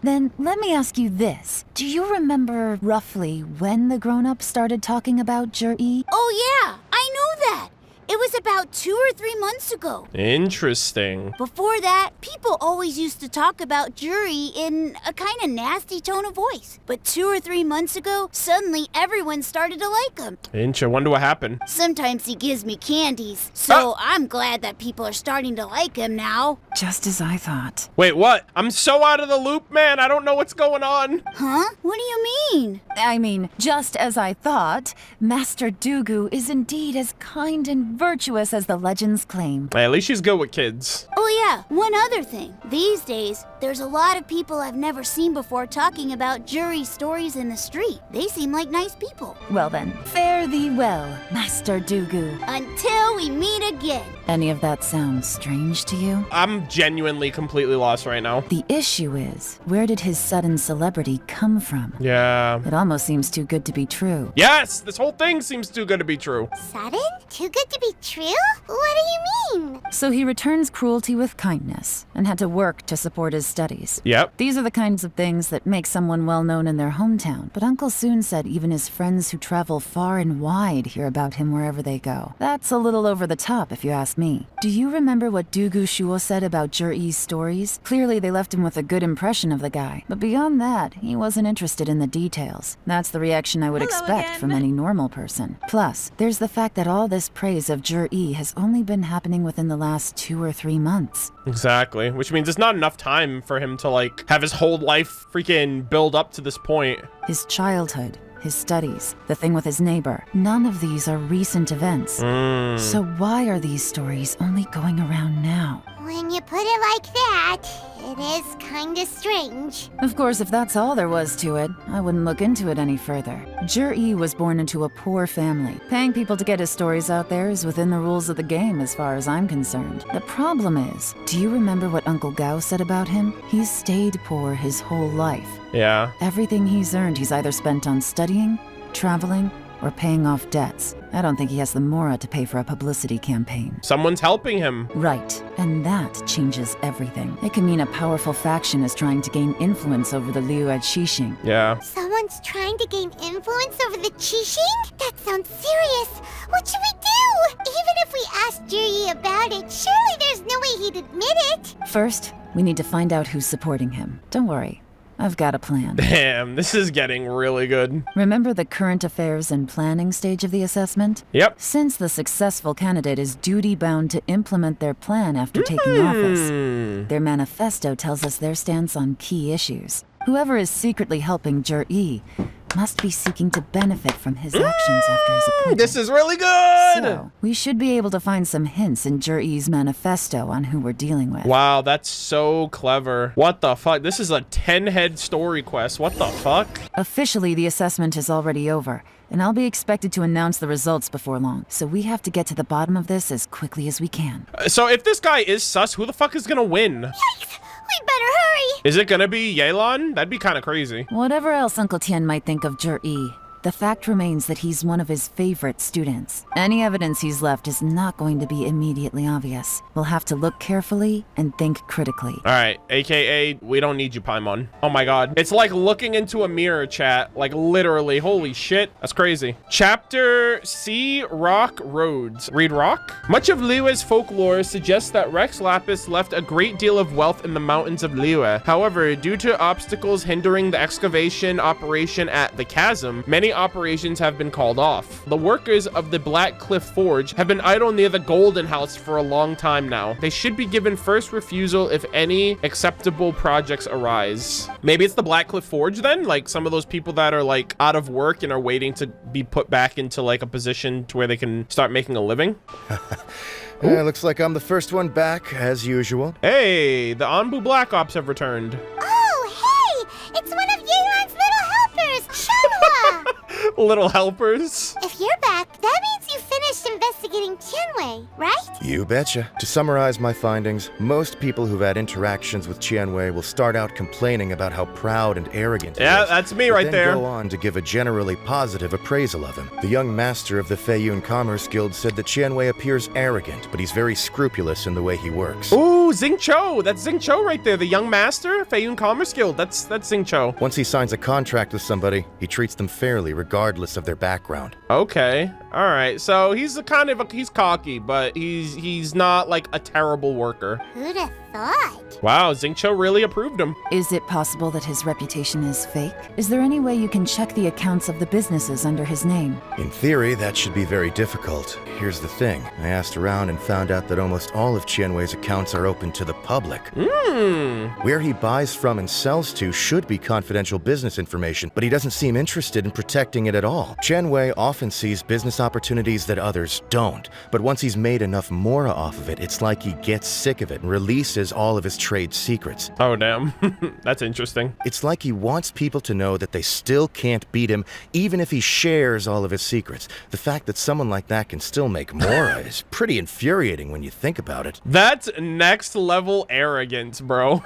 Then let me ask you this. Do you remember roughly when the grown-ups started talking about Jur-E? Oh yeah, I know that. It was about 2 or 3 months ago. Interesting. Before that, people always used to talk about Juri in a kind of nasty tone of voice. But 2 or 3 months ago, suddenly everyone started to like him. I wonder what happened. Sometimes he gives me candies, so I'm glad that people are starting to like him now. Just as I thought. Wait, what? I'm so out of the loop, man. I don't know what's going on. Huh? What do you mean? I mean, just as I thought, Master Dugu is indeed as kind and virtuous as the legends claim. Hey, at least she's good with kids. Oh yeah, one other thing. These days, there's a lot of people I've never seen before talking about Juri stories in the street. They seem like nice people. Well then, fare thee well, Master Dugu. Until we meet again. Any of that sound strange to you? I'm genuinely completely lost right now. The issue is, where did his sudden celebrity come from? Yeah. It almost seems too good to be true. Yes, this whole thing seems too good to be true. Sudden? Too good to be true? What do you mean? So he returns cruelty with kindness and had to work to support his studies. Yep. These are the kinds of things that make someone well known in their hometown. But Uncle Soon said even his friends who travel far and wide hear about him wherever they go. That's a little over the top if you ask me. Do you remember what Dugu Shuo said about Jur-E's stories? Clearly they left him with a good impression of the guy. But beyond that, he wasn't interested in the details. That's the reaction I would expect from any normal person. Plus, there's the fact that all this praise of Jur-E has only been happening within the last 2 or 3 months. Exactly, which means it's not enough time for him to like have his whole life freaking build up to this point. His childhood, his studies, the thing with his neighbor, none of these are recent events. So why are these stories only going around now? When you put it like that, it is kinda strange. Of course, if that's all there was to it, I wouldn't look into it any further. Jur-E was born into a poor family. Paying people to get his stories out there is within the rules of the game as far as I'm concerned. The problem is, do you remember what Uncle Gao said about him? He's stayed poor his whole life. Yeah. Everything he's earned, he's either spent on studying, traveling, or paying off debts. I don't think he has the mora to pay for a publicity campaign. Someone's helping him. Right, and that changes everything. It can mean a powerful faction is trying to gain influence over the Liu at Xixing. Yeah. Someone's trying to gain influence over the Qixing? That sounds serious. What should we do? Even if we asked Juri about it, surely there's no way he'd admit it. First, we need to find out who's supporting him. Don't worry, I've got a plan. Damn, this is getting really good. Remember the current affairs and planning stage of the assessment? Yep. Since the successful candidate is duty-bound to implement their plan after taking office, their manifesto tells us their stance on key issues. Whoever is secretly helping Jur-E must be seeking to benefit from his actions after his appointment. This is really good! So, we should be able to find some hints in Jur-E's manifesto on who we're dealing with. Wow, that's so clever. What the fuck? This is a 10-head story quest. What the fuck? Officially, the assessment is already over, and I'll be expected to announce the results before long. So we have to get to the bottom of this as quickly as we can. So if this guy is sus, who the fuck is gonna win? Yikes! We better hurry! Is it gonna be Yelan? That'd be kind of crazy. Whatever else Uncle Tien might think of Jur-E, the fact remains that he's one of his favorite students. Any evidence he's left is not going to be immediately obvious. We'll have to look carefully and think critically. All right, AKA, we don't need you, Paimon. Oh my god. It's like looking into a mirror, chat. Like literally, holy shit. That's crazy. Chapter C, Rock Roads. Read Rock? Much of Liyue's folklore suggests that Rex Lapis left a great deal of wealth in the mountains of Liyue. However, due to obstacles hindering the excavation operation at the chasm, many operations have been called off. The workers of the Black Cliff Forge have been idle near the Golden House for a long time now. They should be given first refusal if any acceptable projects arise. Maybe it's the Black Cliff Forge then? Like some of those people that are like out of work and are waiting to be put back into like a position to where they can start making a living? Looks like I'm the first one back, as usual. Hey, the Anbu Black Ops have returned. Oh, hey! It's one of Yelan's little helpers, Shanhua! Little helpers. If you're back, that means you finished investigating Qianwei, right? You betcha. To summarize my findings, most people who've had interactions with Qianwei will start out complaining about how proud and arrogant he is, that's me but right then there. go on to give a generally positive appraisal of him. The young master of the Feiyun Commerce Guild said that Qianwei appears arrogant, but he's very scrupulous in the way he works. Ooh, Xingqiu. That's Xingqiu right there. The young master, Feiyun Commerce Guild. That's Xingqiu. Once he signs a contract with somebody, he treats them fairly regardless of their background. Okay. All right. So he's he's cocky, but he's not like a terrible worker. Who'd have thought? Wow, Xingqiu really approved him. Is it possible that his reputation is fake? Is there any way you can check the accounts of the businesses under his name? In theory, that should be very difficult. Here's the thing. I asked around and found out that almost all of Qianwei's accounts are open to the public. Where he buys from and sells to should be confidential business information, but he doesn't seem interested in protecting it at all. Qianwei often sees business opportunities that others don't, but once he's made enough mora off of it, it's like he gets sick of it and releases all of his trade secrets. Oh, damn. That's interesting. It's like he wants people to know that they still can't beat him, even if he shares all of his secrets. The fact that someone like that can still make mora is pretty infuriating when you think about it. That's next level arrogance, bro.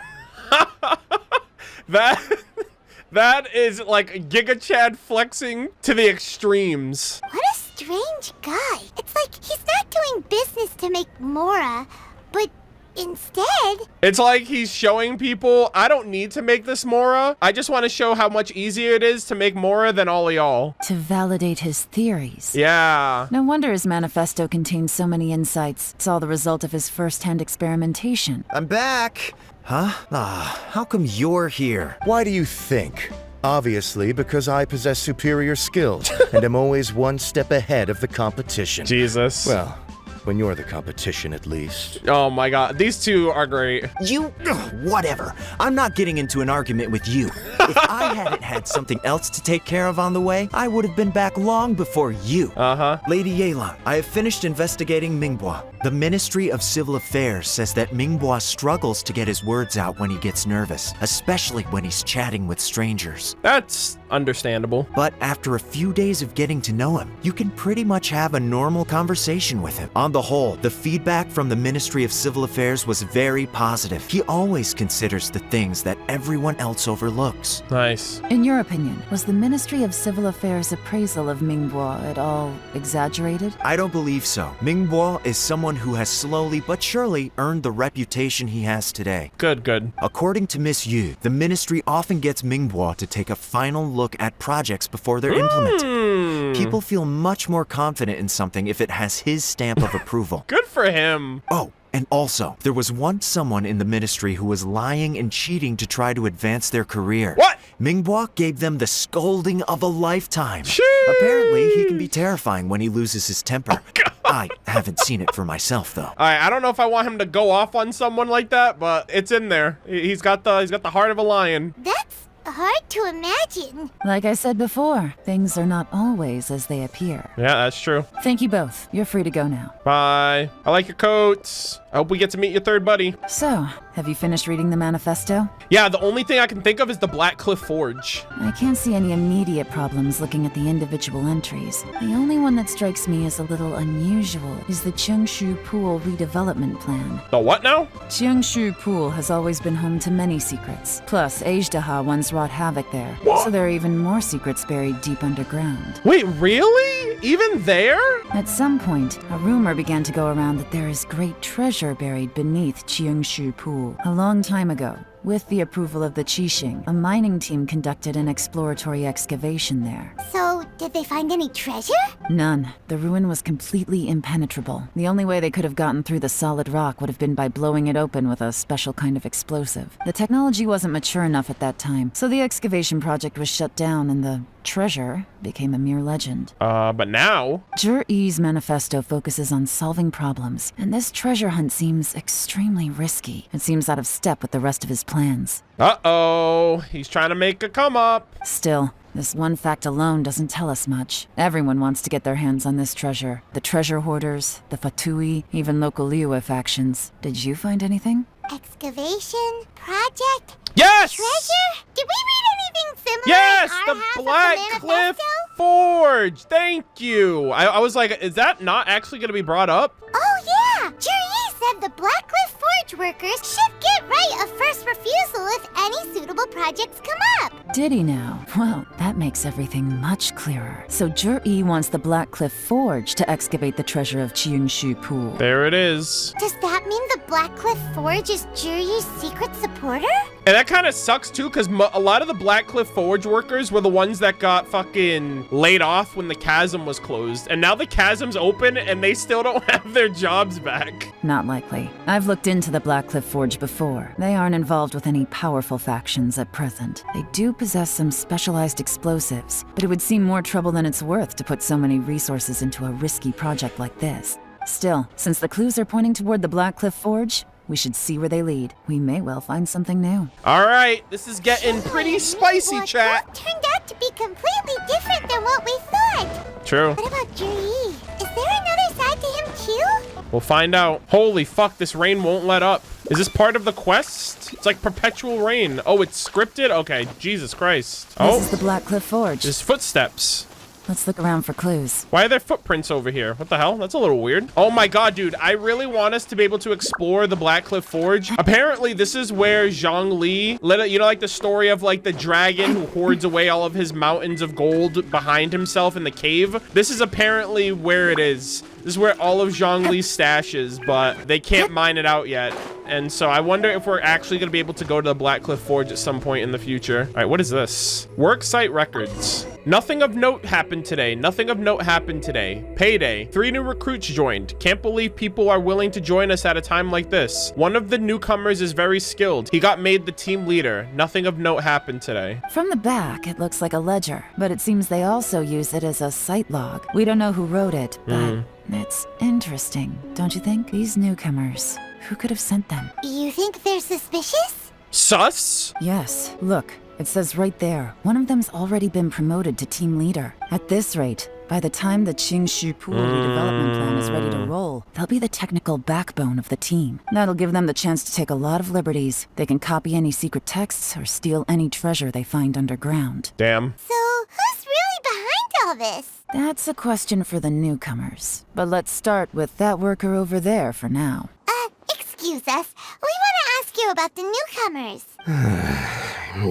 That is like Giga Chad flexing to the extremes. What a strange guy. It's like he's not doing business to make mora, but instead... It's like he's showing people, I don't need to make this mora. I just want to show how much easier it is to make mora than all of y'all. To validate his theories. Yeah. No wonder his manifesto contains so many insights. It's all the result of his first-hand experimentation. I'm back! Huh? How come you're here? Why do you think? Obviously, because I possess superior skills and am always one step ahead of the competition. Jesus. Well, when you're the competition, at least. Oh my god, these two are great. Whatever. I'm not getting into an argument with you. If I hadn't had something else to take care of on the way, I would have been back long before you. Lady Yelan, I have finished investigating Mingbua. The Ministry of Civil Affairs says that Mingbua struggles to get his words out when he gets nervous, especially when he's chatting with strangers. That's understandable. But after a few days of getting to know him, you can pretty much have a normal conversation with him. On the whole, the feedback from the Ministry of Civil Affairs was very positive. He always considers the things that everyone else overlooks. Nice. In your opinion, was the Ministry of Civil Affairs' appraisal of Mingbua at all exaggerated? I don't believe so. Mingbua is someone who has slowly but surely earned the reputation he has today. Good. According to Miss Yu, the ministry often gets Mingbua to take a final look at projects before they're implemented. People feel much more confident in something if it has his stamp of approval. Good for him. Oh, and also, there was once someone in the ministry who was lying and cheating to try to advance their career. What? Mingbua gave them the scolding of a lifetime. Apparently, he can be terrifying when he loses his temper. I haven't seen it for myself, though. Alright, I don't know if I want him to go off on someone like that, but it's in there. He's got the heart of a lion. That's hard to imagine. Like I said before, things are not always as they appear. Yeah, that's true. Thank you both. You're free to go now. Bye. I like your coats. I hope we get to meet your third buddy. So, have you finished reading the manifesto? Yeah, the only thing I can think of is the Black Cliff Forge. I can't see any immediate problems looking at the individual entries. The only one that strikes me as a little unusual is the Qiangshu Pool redevelopment plan. The what now? Qiangshu Pool has always been home to many secrets. Plus, Ajdaha once wrought havoc there. What? So there are even more secrets buried deep underground. Wait, really? Even there? At some point, a rumor began to go around that there is great treasure buried beneath Qiangshu Pool. A long time ago, with the approval of the Qixing, a mining team conducted an exploratory excavation there. So, did they find any treasure? None. The ruin was completely impenetrable. The only way they could have gotten through the solid rock would have been by blowing it open with a special kind of explosive. The technology wasn't mature enough at that time, so the excavation project was shut down and the treasure became a mere legend. But now? Zhi-Yi's manifesto focuses on solving problems, and this treasure hunt seems extremely risky. It seems out of step with the rest of his plans. Uh-oh, he's trying to make a come up. Still, this one fact alone doesn't tell us much. Everyone wants to get their hands on this treasure. The treasure hoarders, the Fatui, even local Liyue factions. Did you find anything? Excavation? Project? Yes! Treasure? Did we read anything similar Yes, in our the half of Black the Cliff manifesto? Forge. Thank you. I was like, is that not actually going to be brought up? Oh yeah! Juri said the Blackcliff Forge workers should get right of first refusal if any suitable projects come up. Did he now? Well, that makes everything much clearer. So Juri wants the Blackcliff Forge to excavate the treasure of Qingshu Pool. There it is. Does that mean the Blackcliff Forge is Juri's secret supporter? And that kind of sucks too, because a lot of the Blackcliff Forge workers were the ones that got fucking laid off when the chasm was closed. And now the chasm's open and they still don't have their jobs back. Not likely. I've looked into the Blackcliff Forge before. They aren't involved with any powerful factions at present. They do possess some specialized explosives, but it would seem more trouble than it's worth to put so many resources into a risky project like this. Still, since the clues are pointing toward the Blackcliff Forge, we should see where they lead. We may well find something new. All right, this is getting pretty spicy, chat. That turned out to be completely different than what we thought. True. What about Juri? Is there another side to him too? We'll find out. Holy fuck, this rain won't let up. Is this part of the quest? It's like perpetual rain. Oh, it's scripted? Okay, Jesus Christ. This is the Blackcliff Forge. There's footsteps. Let's look around for clues. Why are there footprints over here? What the hell? That's a little weird. Oh my god, dude. I really want us to be able to explore the Blackcliff Forge. Apparently, this is where Zhongli, you know, like the story of like the dragon who hoards away all of his mountains of gold behind himself in the cave. This is apparently where it is. This is where all of Zhongli's stash is, but they can't mine it out yet. And so I wonder if we're actually going to be able to go to the Blackcliff Forge at some point in the future. All right, what is this? Worksite records. Nothing of note happened today. Nothing of note happened today. Payday. 3 new recruits joined. Can't believe people are willing to join us at a time like this. One of the newcomers is very skilled. He got made the team leader. Nothing of note happened today. From the back, it looks like a ledger, but it seems they also use it as a site log. We don't know who wrote it, but it's interesting, don't you think? These newcomers, who could have sent them? You think they're suspicious? Sus? Yes, look. It says right there, one of them's already been promoted to team leader. At this rate, by the time the Qingshu Pool redevelopment plan is ready to roll, they'll be the technical backbone of the team. That'll give them the chance to take a lot of liberties. They can copy any secret texts or steal any treasure they find underground. Damn. So, who's really behind all this? That's a question for the newcomers. But let's start with that worker over there for now. Excuse us. We want to ask you about the newcomers.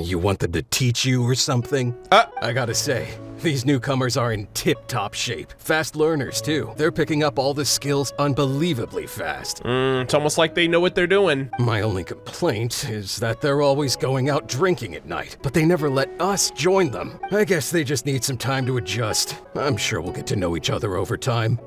You want them to teach you or something? I gotta say, these newcomers are in tip-top shape. Fast learners, too. They're picking up all the skills unbelievably fast. It's almost like they know what they're doing. My only complaint is that they're always going out drinking at night, but they never let us join them. I guess they just need some time to adjust. I'm sure we'll get to know each other over time.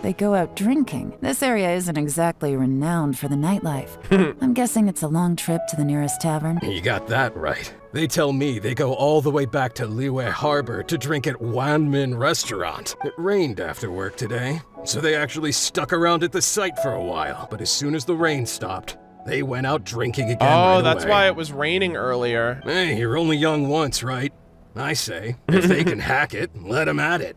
They go out drinking. This area isn't exactly renowned for the nightlife. I'm guessing it's a long trip to the nearest tavern. You got that right. They tell me they go all the way back to Liyue Harbor to drink at Wanmin Restaurant. It rained after work today, so they actually stuck around at the site for a while. But as soon as the rain stopped, they went out drinking again. Oh, that's why it was raining earlier. Hey, you're only young once, right? I say, if they can hack it, let them at it.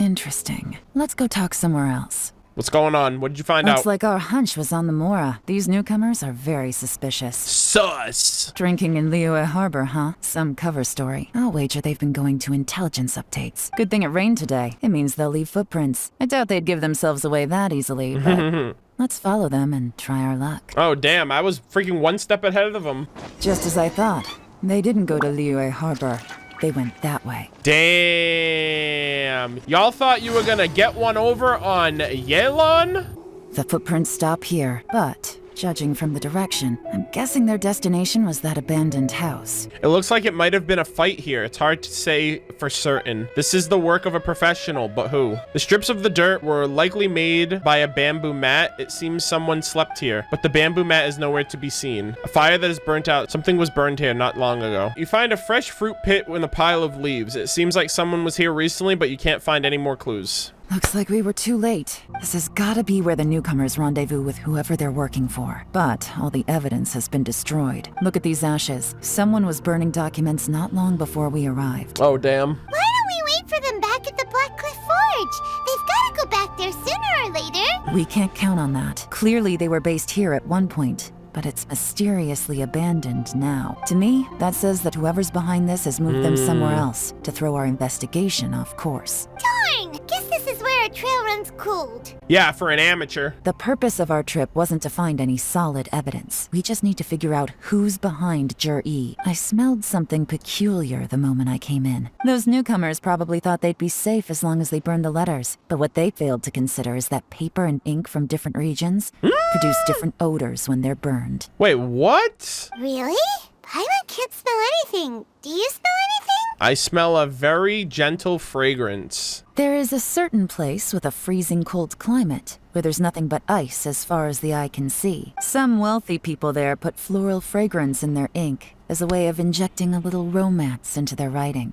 Interesting. Let's go talk somewhere else. What's going on? What did you find out? Looks like our hunch was on the Mora. These newcomers are very suspicious. Sus! Drinking in Liyue Harbor, huh? Some cover story. I'll wager they've been going to intelligence updates. Good thing it rained today. It means they'll leave footprints. I doubt they'd give themselves away that easily, but let's follow them and try our luck. Oh, damn. I was freaking one step ahead of them. Just as I thought. They didn't go to Liyue Harbor. They went that way. Damn. Y'all thought you were gonna get one over on Yelan? The footprints stop here, but judging from the direction, I'm guessing their destination was that abandoned house. It looks like it might have been a fight here. It's hard to say for certain. This is the work of a professional, but who? The strips of the dirt were likely made by a bamboo mat. It seems someone slept here, but the bamboo mat is nowhere to be seen. A fire that is burnt out. Something was burned here not long ago. You find a fresh fruit pit in a pile of leaves. It seems like someone was here recently, but you can't find any more clues. Looks like we were too late. This has gotta be where the newcomers rendezvous with whoever they're working for. But all the evidence has been destroyed. Look at these ashes. Someone was burning documents not long before we arrived. Oh, damn. Why don't we wait for them back at the Blackcliff Forge? They've gotta go back there sooner or later. We can't count on that. Clearly they were based here at one point. but it's mysteriously abandoned now. To me, that says that whoever's behind this has moved them somewhere else to throw our investigation off course. Darn! Guess this is where a trail runs cold. Yeah, for an amateur. The purpose of our trip wasn't to find any solid evidence. We just need to figure out who's behind Jur-E. I smelled something peculiar the moment I came in. Those newcomers probably thought they'd be safe as long as they burned the letters. But what they failed to consider is that paper and ink from different regions produce different odors when they're burned. Wait, what? Really? Paimon can't smell anything. Do you smell anything? I smell a very gentle fragrance. There is a certain place with a freezing cold climate where there's nothing but ice as far as the eye can see. Some wealthy people there put floral fragrance in their ink as a way of injecting a little romance into their writing.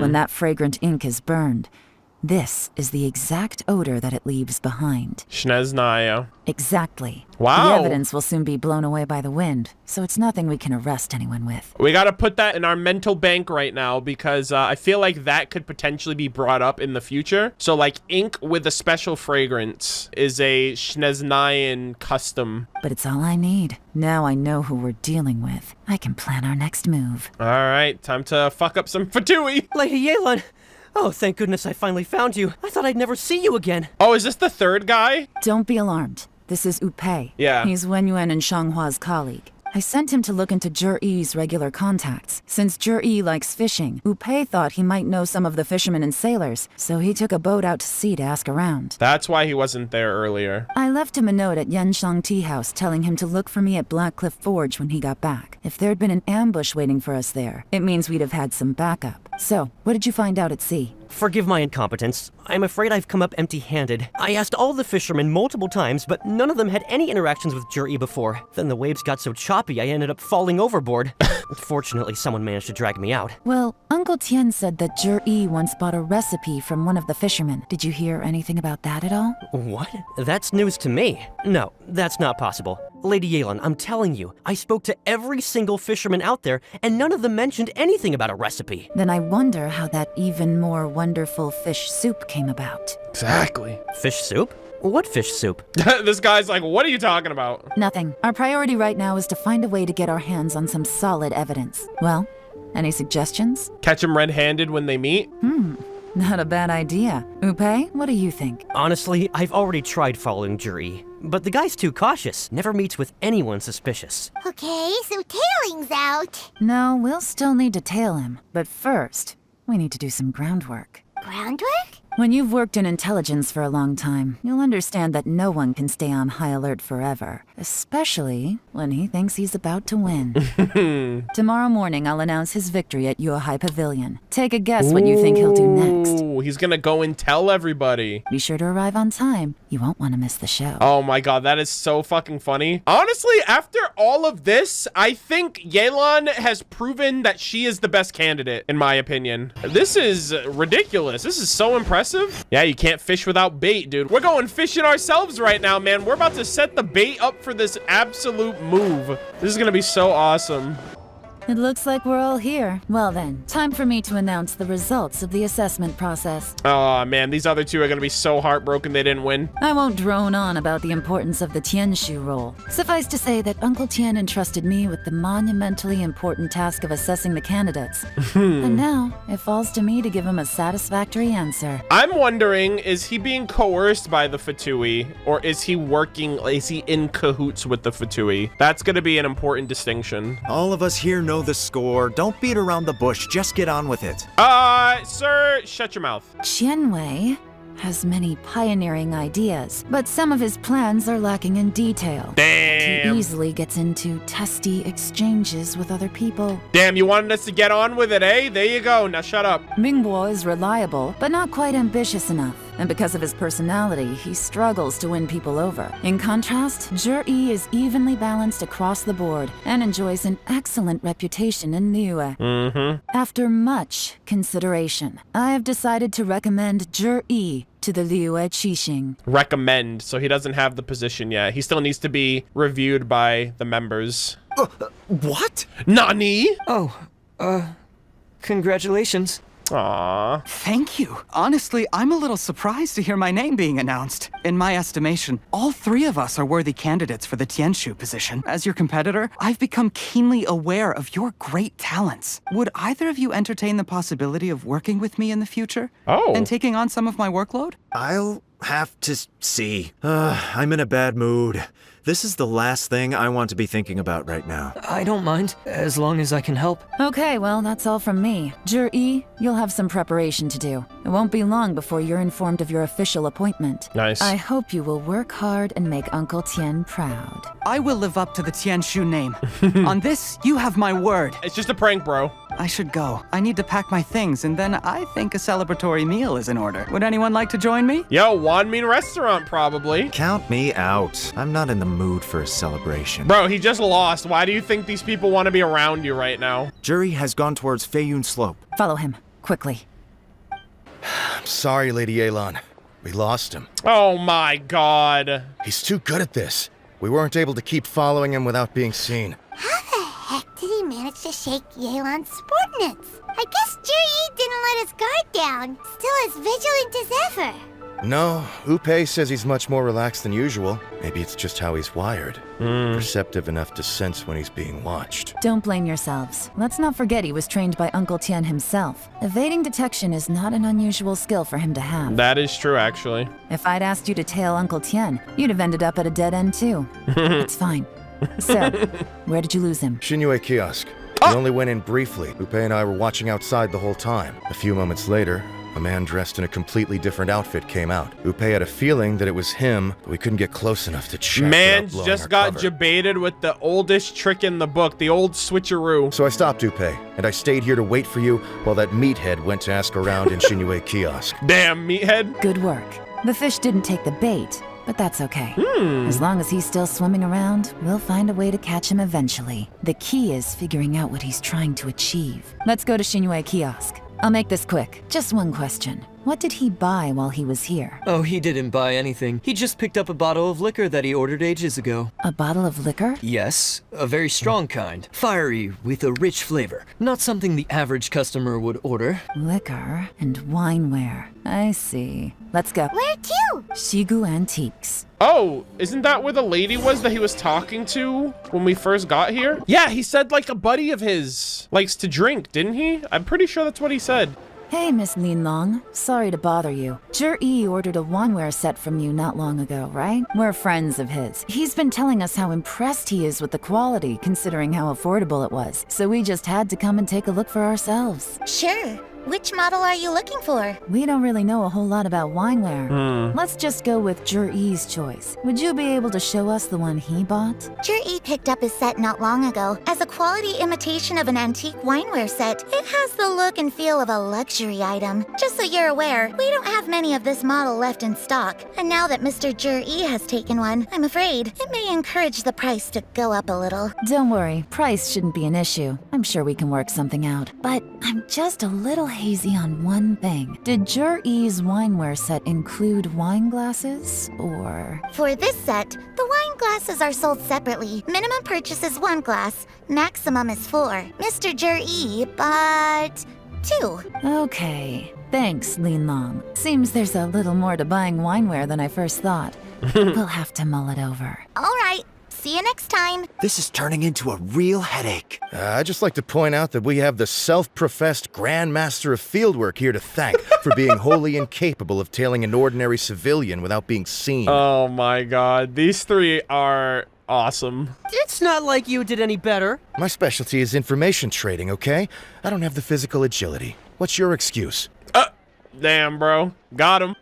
When that fragrant ink is burned, this is the exact odor that it leaves behind. Schneznaya. Exactly. Wow. The evidence will soon be blown away by the wind, so it's nothing we can arrest anyone with. We gotta put that in our mental bank right now because I feel like that could potentially be brought up in the future. So like ink with a special fragrance is a Schneznayan custom. But it's all I need. Now I know who we're dealing with. I can plan our next move. All right, time to fuck up some Fatui. Lady Yelan! Oh, thank goodness I finally found you. I thought I'd never see you again. Oh, is this the third guy? Don't be alarmed. This is Upei. Yeah. He's Wenyuan and Shanghua's colleague. I sent him to look into Jur-E's regular contacts. Since Jur-E likes fishing, Upei thought he might know some of the fishermen and sailors, so he took a boat out to sea to ask around. That's why he wasn't there earlier. I left him a note at Yanshang Tea House telling him to look for me at Blackcliff Forge when he got back. If there'd been an ambush waiting for us there, it means we'd have had some backup. So, what did you find out at sea? Forgive my incompetence. I'm afraid I've come up empty-handed. I asked all the fishermen multiple times, but none of them had any interactions with Jur-E before. Then the waves got so choppy I ended up falling overboard. Fortunately, someone managed to drag me out. Well, Uncle Tien said that Jur-E once bought a recipe from one of the fishermen. Did you hear anything about that at all? What? That's news to me. No, that's not possible. Lady Yelan, I'm telling you, I spoke to every single fisherman out there, and none of them mentioned anything about a recipe. Then I wonder how that even more wonderful fish soup came about. Exactly. Fish soup? What fish soup? This guy's like, what are you talking about? Nothing. Our priority right now is to find a way to get our hands on some solid evidence. Well, any suggestions? Catch him red-handed when they meet? Not a bad idea. Upei, what do you think? Honestly, I've already tried following Jur-E, but the guy's too cautious. Never meets with anyone suspicious. Okay, so tailing's out. No, we'll still need to tail him. But first, we need to do some groundwork. Groundwork? When you've worked in intelligence for a long time, you'll understand that no one can stay on high alert forever, especially when he thinks he's about to win. Tomorrow morning, I'll announce his victory at Yohai Pavilion. Take a guess what you think he'll do next. Ooh, he's gonna go and tell everybody. Be sure to arrive on time. You won't want to miss the show. Oh my god, that is so fucking funny. Honestly, after all of this, I think Yelan has proven that she is the best candidate, in my opinion. This is ridiculous. This is so impressive. Yeah, you can't fish without bait, dude. We're going fishing ourselves right now, man. We're about to set the bait up for this absolute move. This is gonna be so awesome. It looks like we're all here. Well then, time for me to announce the results of the assessment process. Oh man, these other two are gonna be so heartbroken they didn't win. I won't drone on about the importance of the Tianshu role. Suffice to say that Uncle Tien entrusted me with the monumentally important task of assessing the candidates. And now, it falls to me to give him a satisfactory answer. I'm wondering, is he being coerced by the Fatui, or is he in cahoots with the Fatui? That's gonna be an important distinction. All of us here know the score. Don't beat around the bush. Just get on with it. Sir, shut your mouth. Qianwei has many pioneering ideas, but some of his plans are lacking in detail. Damn. He easily gets into testy exchanges with other people. Damn, you wanted us to get on with it, eh? There you go. Now shut up. Mingguo is reliable, but not quite ambitious enough. And because of his personality, he struggles to win people over. In contrast, Jur-E is evenly balanced across the board and enjoys an excellent reputation in Liyue. After much consideration, I have decided to recommend Jur-E to the Liyue Qixing. Recommend, so he doesn't have the position yet. He still needs to be reviewed by the members. What? Nani? Oh, congratulations. Aww. Thank you. Honestly, I'm a little surprised to hear my name being announced. In my estimation, all three of us are worthy candidates for the Tianshu position. As your competitor, I've become keenly aware of your great talents. Would either of you entertain the possibility of working with me in the future? Oh. And taking on some of my workload? I'll have to see. I'm in a bad mood. This is the last thing I want to be thinking about right now. I don't mind, as long as I can help. Okay, well, that's all from me. Zhi, you'll have some preparation to do. It won't be long before you're informed of your official appointment. Nice. I hope you will work hard and make Uncle Tien proud. I will live up to the Tianshu name. On this, you have my word. It's just a prank, bro. I should go. I need to pack my things, and then I think a celebratory meal is in order. Would anyone like to join me? Yo, Wanmin restaurant, probably. Count me out. I'm not in the mood for a celebration. Bro, he just lost. Why do you think these people want to be around you right now? Jury has gone towards Feiyun Slope. Follow him, quickly. I'm sorry, Lady Yelan. We lost him. Oh my god. He's too good at this. We weren't able to keep following him without being seen. How the heck did he manage to shake Yelan's subordinates? I guess Juri didn't let his guard down. Still as vigilant as ever. No, Upe says he's much more relaxed than usual. Maybe it's just how he's wired. Perceptive enough to sense when he's being watched. Don't blame yourselves. Let's not forget he was trained by Uncle Tien himself. Evading detection is not an unusual skill for him to have. That is true, actually. If I'd asked you to tail Uncle Tien, you'd have ended up at a dead end too. It's fine. So, where did you lose him? Xinyue kiosk. We only went in briefly. Upe and I were watching outside the whole time. A few moments later, a man dressed in a completely different outfit came out. Upe had a feeling that it was him, but we couldn't get close enough to check. Man's just got jebaited with the oldest trick in the book, the old switcheroo. So I stopped Upe, and I stayed here to wait for you while that meathead went to ask around in Xinyue kiosk. Damn, meathead. Good work. The fish didn't take the bait, but that's okay. As long as he's still swimming around, we'll find a way to catch him eventually. The key is figuring out what he's trying to achieve. Let's go to Xinyue kiosk. I'll make this quick. Just one question. What did he buy while he was here? Oh, he didn't buy anything. He just picked up a bottle of liquor that he ordered ages ago. A bottle of liquor? Yes, a very strong kind. Fiery, with a rich flavor. Not something the average customer would order. Liquor and wineware. I see. Let's go. Where to? Shigu Antiques. Oh, isn't that where the lady was that he was talking to when we first got here? Yeah, he said like a buddy of his likes to drink, didn't he? I'm pretty sure that's what he said. Hey, Miss Lin Long. Sorry to bother you. Zhi ordered a wanware set from you not long ago, right? We're friends of his. He's been telling us how impressed he is with the quality, considering how affordable it was. So we just had to come and take a look for ourselves. Sure. Which model are you looking for? We don't really know a whole lot about wineware. Let's just go with Zhi's choice. Would you be able to show us the one he bought? Zhi picked up his set not long ago. As a quality imitation of an antique wineware set, it has the look and feel of a luxury item. Just so you're aware, we don't have many of this model left in stock. And now that Mr. Zhi has taken one, I'm afraid it may encourage the price to go up a little. Don't worry, price shouldn't be an issue. I'm sure we can work something out. But I'm just a little hazy on one thing. Did Zhi's wineware set include wine glasses, or...? For this set, the wine glasses are sold separately. Minimum purchase is 1 glass, maximum is 4. Mr. Zhi bought 2. Okay. Thanks, Lin Long. Seems there's a little more to buying wineware than I first thought. We'll have to mull it over. All right. See you next time. This is turning into a real headache. I'd just like to point out that we have the self-professed Grand Master of Fieldwork here to thank for being wholly incapable of tailing an ordinary civilian without being seen. Oh my god, these three are awesome. It's not like you did any better. My specialty is information trading, okay? I don't have the physical agility. What's your excuse? Damn, bro. Got him.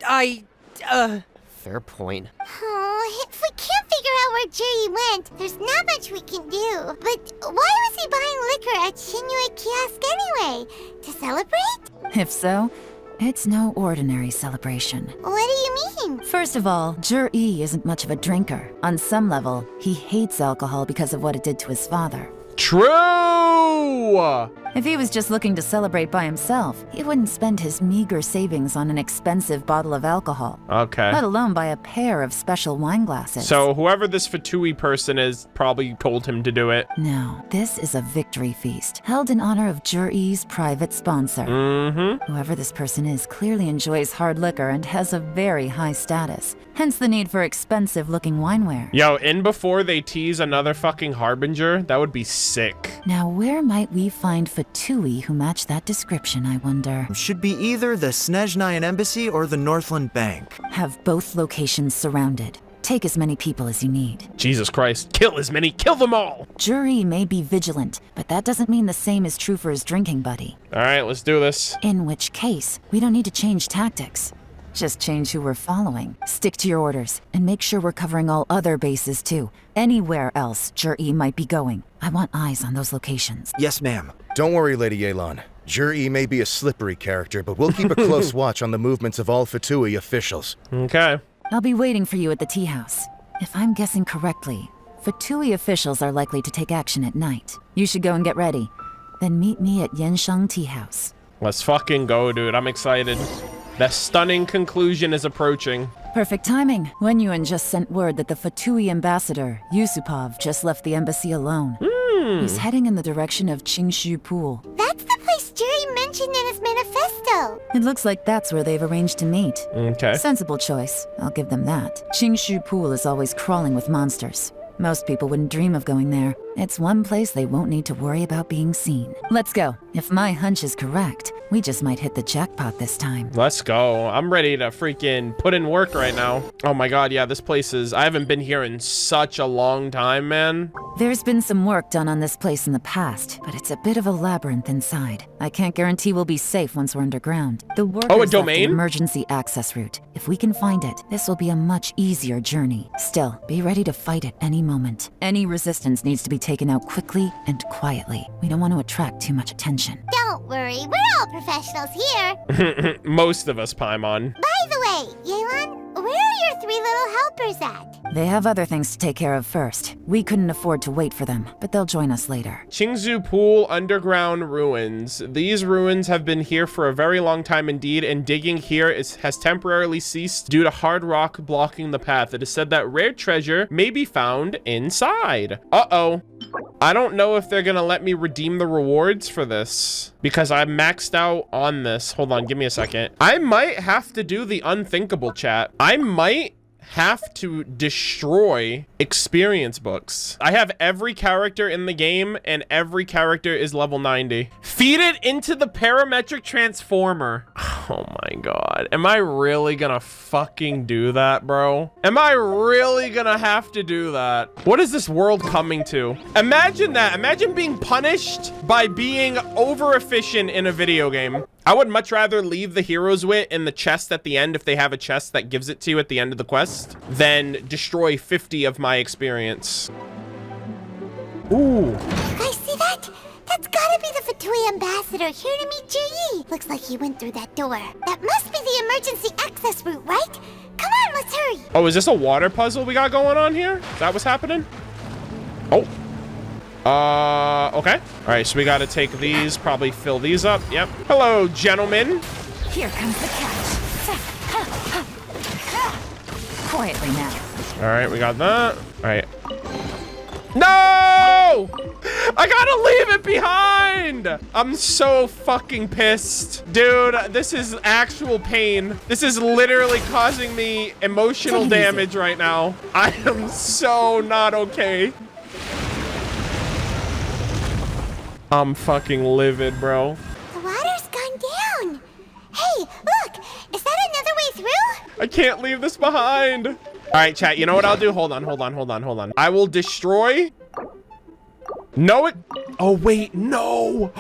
Fair point. Oh, if we can't figure out where Jerry went, there's not much we can do. But why was he buying liquor at Xinyue kiosk anyway? To celebrate? If so, it's no ordinary celebration. What do you mean? First of all, Zhi isn't much of a drinker. On some level, he hates alcohol because of what it did to his father. True! If he was just looking to celebrate by himself, he wouldn't spend his meager savings on an expensive bottle of alcohol. Okay. Let alone buy a pair of special wine glasses. So whoever this Fatui person is probably told him to do it. No, this is a victory feast, held in honor of Jur-E's private sponsor. Mm-hmm. Whoever this person is clearly enjoys hard liquor and has a very high status. Hence the need for expensive-looking wineware. Yo, in before they tease another fucking harbinger, that would be sick. Now, where might we find Fatui who match that description, I wonder? Should be either the Snezhnayan Embassy or the Northland Bank. Have both locations surrounded. Take as many people as you need. Jesus Christ, kill as many, kill them all! Jur-E may be vigilant, but that doesn't mean the same is true for his drinking buddy. All right, let's do this. In which case, we don't need to change tactics. Just change who we're following. Stick to your orders, and make sure we're covering all other bases too. Anywhere else Jur-E might be going. I want eyes on those locations. Yes, ma'am. Don't worry, Lady Yelan. Jur-E may be a slippery character, but we'll keep a close watch on the movements of all Fatui officials. Okay. I'll be waiting for you at the tea house. If I'm guessing correctly, Fatui officials are likely to take action at night. You should go and get ready. Then meet me at Yensheng Tea House. Let's fucking go, dude. I'm excited. The stunning conclusion is approaching. Perfect timing. Wenyuan just sent word that the Fatui ambassador, Yusupov, just left the embassy alone. He's heading in the direction of Qingshu Pool. That's the place Jerry mentioned in his manifesto. It looks like that's where they've arranged to meet. Okay. Sensible choice. I'll give them that. Qingshu Pool is always crawling with monsters. Most people wouldn't dream of going there. It's one place they won't need to worry about being seen. Let's go. If my hunch is correct, we just might hit the jackpot this time. Let's go. I'm ready to freaking put in work right now. Oh my god, yeah, this place is... I haven't been here in such a long time, man. There's been some work done on this place in the past, but it's a bit of a labyrinth inside. I can't guarantee we'll be safe once we're underground. The workers a left the domain? emergency access route. If we can find it, this will be a much easier journey. Still, be ready to fight at any moment. Any resistance needs to be taken out quickly and quietly. We don't want to attract too much attention. Don't worry, we're all professionals here. Most of us, Paimon. By the way, Yelan, where are your 3 little helpers at? They have other things to take care of first. We couldn't afford to wait for them, but they'll join us later. Qingzhou Pool underground ruins. These ruins have been here for a very long time indeed, and digging here has temporarily ceased due to hard rock blocking the path. It is said that rare treasure may be found inside. Uh-oh. I don't know if they're gonna let me redeem the rewards for this because I'm maxed out on this. Hold on, give me a second. I might have to do the unthinkable, chat. I might have to destroy experience books. I have every character in the game and every character is level 90. Feed it into the parametric transformer. Oh my god. Am I really gonna fucking do that, bro? Am I really gonna have to do that? What is this world coming to? Imagine that. Imagine being punished by being over efficient in a video game. I would much rather leave the hero's wit in the chest at the end if they have a chest that gives it to you at the end of the quest than destroy 50 of my experience. Ooh. You guys see that? That's gotta be the Fatui ambassador here to meet Ji. Looks like he went through that door. That must be the emergency access route, right? Come on, let's hurry. Oh, is this a water puzzle we got going on here? Is that what's happening? Oh. Okay. All right, so we got to take these, probably fill these up. Yep. Hello, gentlemen. Here comes the catch. Quietly now. All right, we got that. All right. No! I gotta leave it behind! I'm so fucking pissed. Dude, this is actual pain. This is literally causing me emotional damage right now. I am so not okay. I'm fucking livid, bro. The water's gone down. Hey, look! Is that another way through? I can't leave this behind. All right, chat, you know what I'll do? Hold on. I will destroy... No, it... Oh, wait, no.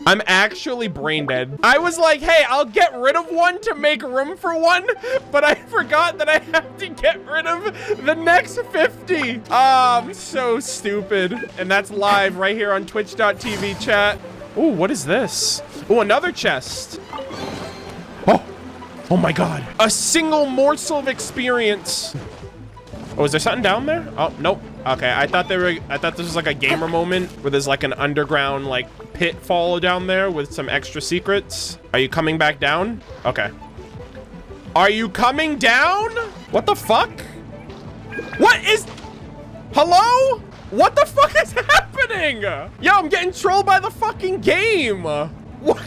I'm actually brain dead. I was like, hey, I'll get rid of one to make room for one, but I forgot that I have to get rid of the next 50. I'm so stupid. And that's live right here on twitch.tv, chat. Ooh, what is this? Ooh, another chest. Oh my god. A single morsel of experience. Oh, is there something down there? Oh, nope. Okay, I thought this was like a gamer moment where there's like an underground like pitfall down there with some extra secrets. Are you coming back down? Okay. Are you coming down? What the fuck? What is... Hello? What the fuck is happening? Yo, I'm getting trolled by the fucking game. What?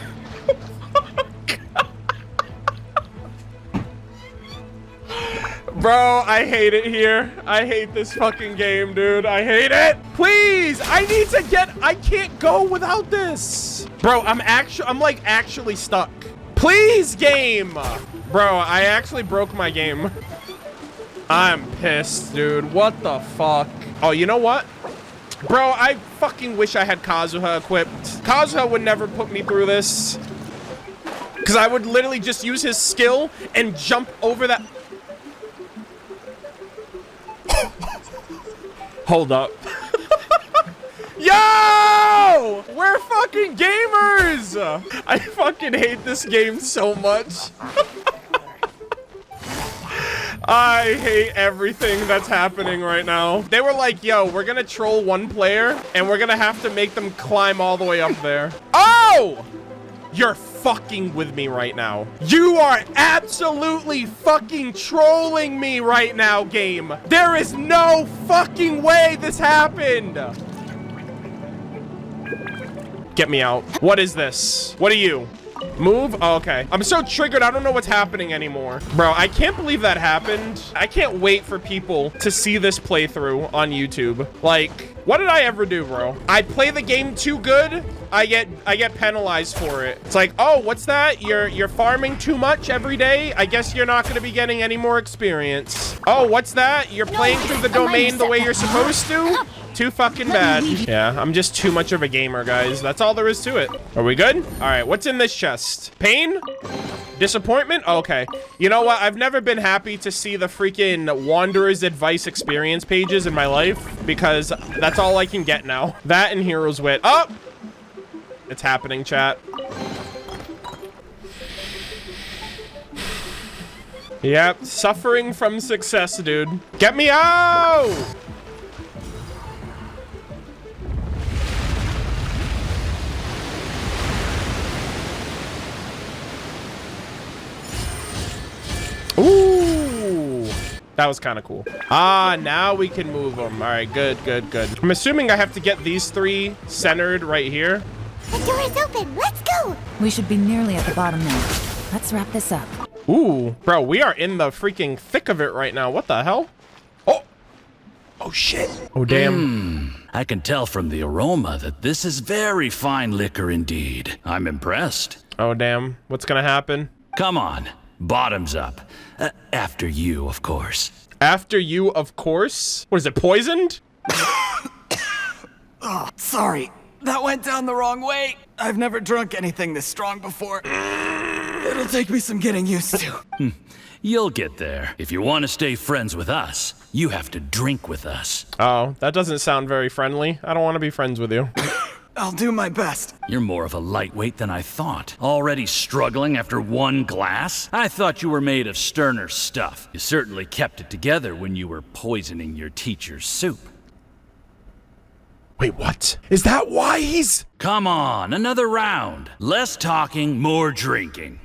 Bro, I hate it here. I hate this fucking game, dude. I hate it. Please, I need to get... I can't go without this. Bro, I'm like actually stuck. Please, game. Bro, I actually broke my game. I'm pissed, dude. What the fuck? Oh, you know what? Bro, I fucking wish I had Kazuha equipped. Kazuha would never put me through this. Because I would literally just use his skill and jump over that... Hold up. Yo! We're fucking gamers! I fucking hate this game so much. I hate everything that's happening right now. They were like, yo, we're gonna troll one player and we're gonna have to make them climb all the way up there. Oh! You're fucking with me right now. You are absolutely fucking trolling me right now, game. There is no fucking way this happened. Get me out. What is this? What are you? Move? Oh, okay. I'm so triggered. I don't know what's happening anymore. Bro, I can't believe that happened. I can't wait for people to see this playthrough on YouTube. Like, what did I ever do, bro? I play the game too good. I get penalized for it. It's like, oh, what's that? You're farming too much every day. I guess you're not going to be getting any more experience. Oh, what's that? You're playing through the domain the way you're supposed to? Too fucking bad. Yeah, I'm just too much of a gamer, guys. That's all there is to it. Are we good? All right, what's in this chest? Pain? Disappointment? Okay. You know what? I've never been happy to see the freaking Wanderer's Advice experience pages in my life because that's all I can get now. That and Hero's Wit. Oh! It's happening, chat. Yep, suffering from success, dude. Get me out! Ooh, that was kind of cool. Ah, now we can move them. All right, good, good, good. I'm assuming I have to get these three centered right here. The door is open. Let's go. We should be nearly at the bottom now. Let's wrap this up. Ooh, bro, we are in the freaking thick of it right now. What the hell? Oh, oh shit. Oh, damn. I can tell from the aroma that this is very fine liquor indeed. I'm impressed. Oh, damn. What's gonna happen? Come on. Bottoms up. After you, of course. After you, of course? What is it, poisoned? Oh, sorry. That went down the wrong way. I've never drunk anything this strong before. It'll take me some getting used to. You'll get there. If you want to stay friends with us, you have to drink with us. Oh, that doesn't sound very friendly. I don't want to be friends with you. I'll do my best. You're more of a lightweight than I thought. Already struggling after one glass? I thought you were made of sterner stuff. You certainly kept it together when you were poisoning your teacher's soup. Wait, what? Is that why he's... Come on, another round. Less talking, more drinking.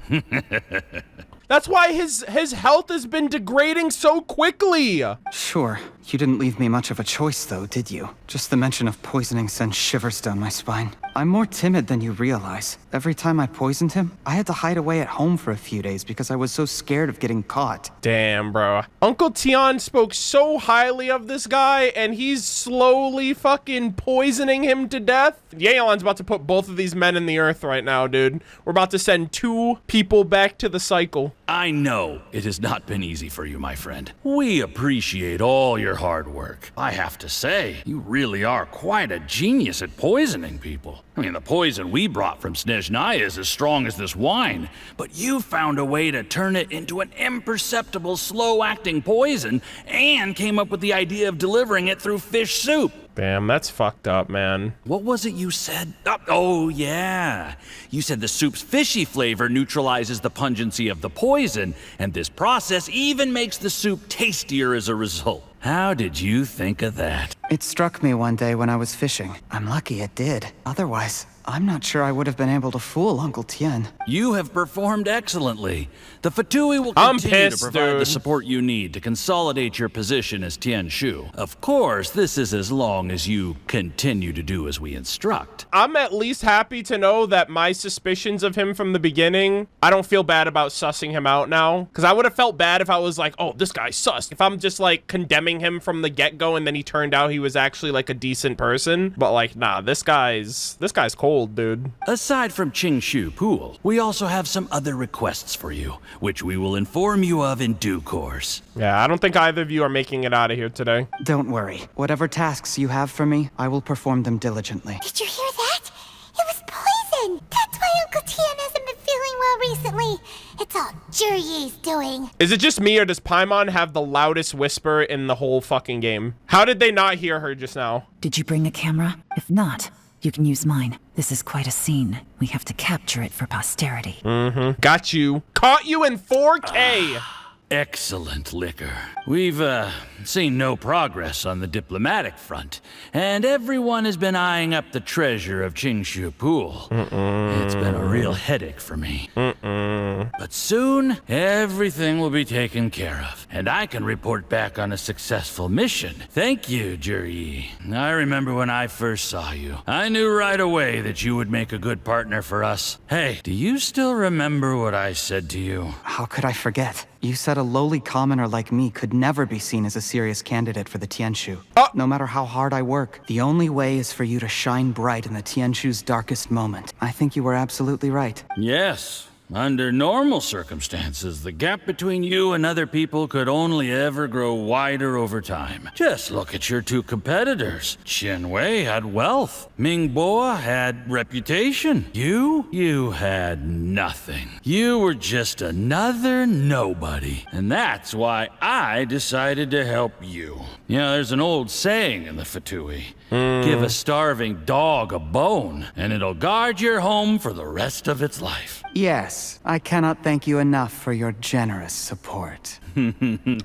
That's why his health has been degrading so quickly. Sure. You didn't leave me much of a choice, though, did you? Just the mention of poisoning sends shivers down my spine. I'm more timid than you realize. Every time I poisoned him, I had to hide away at home for a few days because I was so scared of getting caught. Damn, bro. Uncle Tian spoke so highly of this guy, and he's slowly fucking poisoning him to death. Yelan's about to put both of these men in the earth right now, dude. We're about to send 2 people back to the cycle. I know it has not been easy for you, my friend. We appreciate all your hard work. I have to say, you really are quite a genius at poisoning people. I mean, the poison we brought from Snezhnaya is as strong as this wine, but you found a way to turn it into an imperceptible, slow-acting poison and came up with the idea of delivering it through fish soup. Damn, that's fucked up, man. What was it you said? Oh, yeah. You said the soup's fishy flavor neutralizes the pungency of the poison, and this process even makes the soup tastier as a result. How did you think of that? It struck me one day when I was fishing. I'm lucky it did. Otherwise, I'm not sure I would have been able to fool Uncle Tien. You have performed excellently. The Fatui will continue to provide the support you need to consolidate your position as Tien Shu. Of course, this is as long as you continue to do as we instruct. I'm at least happy to know that my suspicions of him from the beginning, I don't feel bad about sussing him out now. Because I would have felt bad if I was like, oh, this guy's sus. If I'm just like condemning him from the get-go and then he turned out he was actually like a decent person. But like, nah, this guy's cold, dude. Aside from Qing Shu Pool, we also have some other requests for you, which we will inform you of in due course. Yeah, I don't think either of you are making it out of here today. Don't worry. Whatever tasks you have for me, I will perform them diligently. Did you hear that? It was poison. That's why Uncle Tien hasn't been feeling well recently. It's all Jurye's doing. Is it just me or does Paimon have the loudest whisper in the whole fucking game? How did they not hear her just now? Did you bring a camera? If not, you can use mine. This is quite a scene. We have to capture it for posterity. Mm-hmm. Got you. Caught you in 4K. Excellent, Liquor. We've, seen no progress on the diplomatic front, and everyone has been eyeing up the treasure of Qingshu Pool. It's been a real headache for me. But soon, everything will be taken care of, and I can report back on a successful mission. Thank you, Juryi. I remember when I first saw you. I knew right away that you would make a good partner for us. Hey, do you still remember what I said to you? How could I forget? You said a lowly commoner like me could never be seen as a serious candidate for the Tianshu. No matter how hard I work, the only way is for you to shine bright in the Tianshu's darkest moment. I think you were absolutely right. Yes. Under normal circumstances, the gap between you and other people could only ever grow wider over time. Just look at your two competitors. Qin Wei had wealth. Ming Boa had reputation. You had nothing. You were just another nobody. And that's why I decided to help you. You know, there's an old saying in the Fatui. Give a starving dog a bone, and it'll guard your home for the rest of its life. Yes, I cannot thank you enough for your generous support. You know, the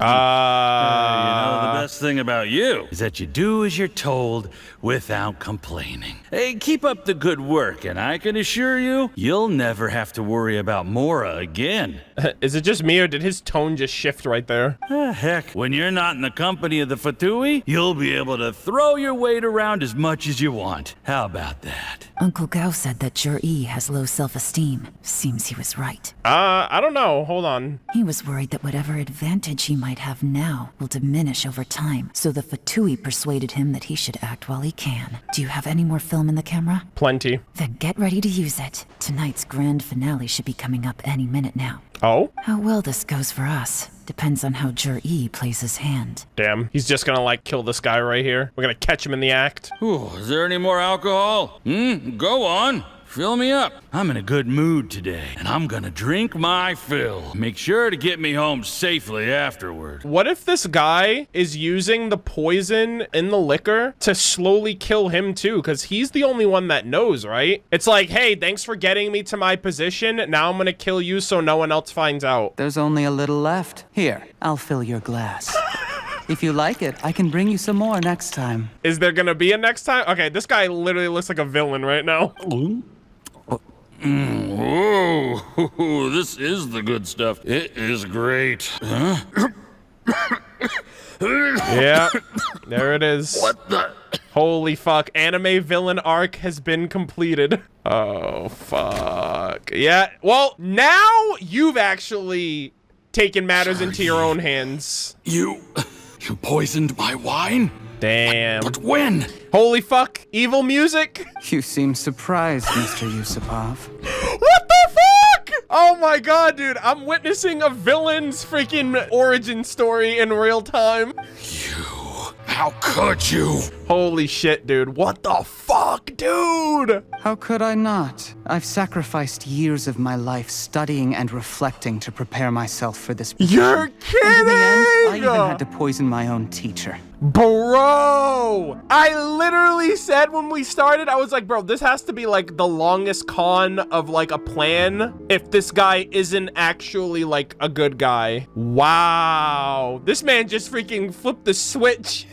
best thing about you is that you do as you're told without complaining. Hey, keep up the good work, and I can assure you, you'll never have to worry about Mora again. Is it just me, or did his tone just shift right there? Heck, when you're not in the company of the Fatui, you'll be able to throw your weight around as much as you want. How about that? Uncle Gao said that Jur-E has low self-esteem. Seems he was right. I don't know. Hold on. He was worried that whatever advantage he might have now will diminish over time, so the Fatui persuaded him that he should act while he can. Do you have any more film in the camera? Plenty. Then get ready to use it. Tonight's grand finale should be coming up any minute now. Oh? How well this goes for us depends on how Jur-E plays his hand. Damn, he's just gonna like kill this guy right here. We're gonna catch him in the act. Ooh, is there any more alcohol? Go on. Fill me up. I'm in a good mood today, and I'm gonna drink my fill. Make sure to get me home safely afterward. What if this guy is using the poison in the liquor to slowly kill him too? Because he's the only one that knows, right? It's like, hey, thanks for getting me to my position. Now I'm gonna kill you so no one else finds out. There's only a little left. Here, I'll fill your glass. If you like it, I can bring you some more next time. Is there gonna be a next time? Okay, this guy literally looks like a villain right now. Whoa, this is the good stuff. It is great. Huh? Yeah, there it is. What the? Holy fuck, anime villain arc has been completed. Oh, fuck. Yeah, well, now you've actually taken matters into your own hands. You poisoned my wine? Damn. But when? Holy fuck, evil music? You seem surprised, Mr. Yusupov. What the fuck? Oh my god, dude, I'm witnessing a villain's freaking origin story in real time. How could you? Holy shit, dude. What the fuck, dude? How could I not? I've sacrificed years of my life studying and reflecting to prepare myself for this. You're kidding! And in the end, I even had to poison my own teacher. Bro, I literally said when we started, I was like, bro, this has to be like the longest con of like a plan if this guy isn't actually like a good guy. Wow, this man just freaking flipped the switch.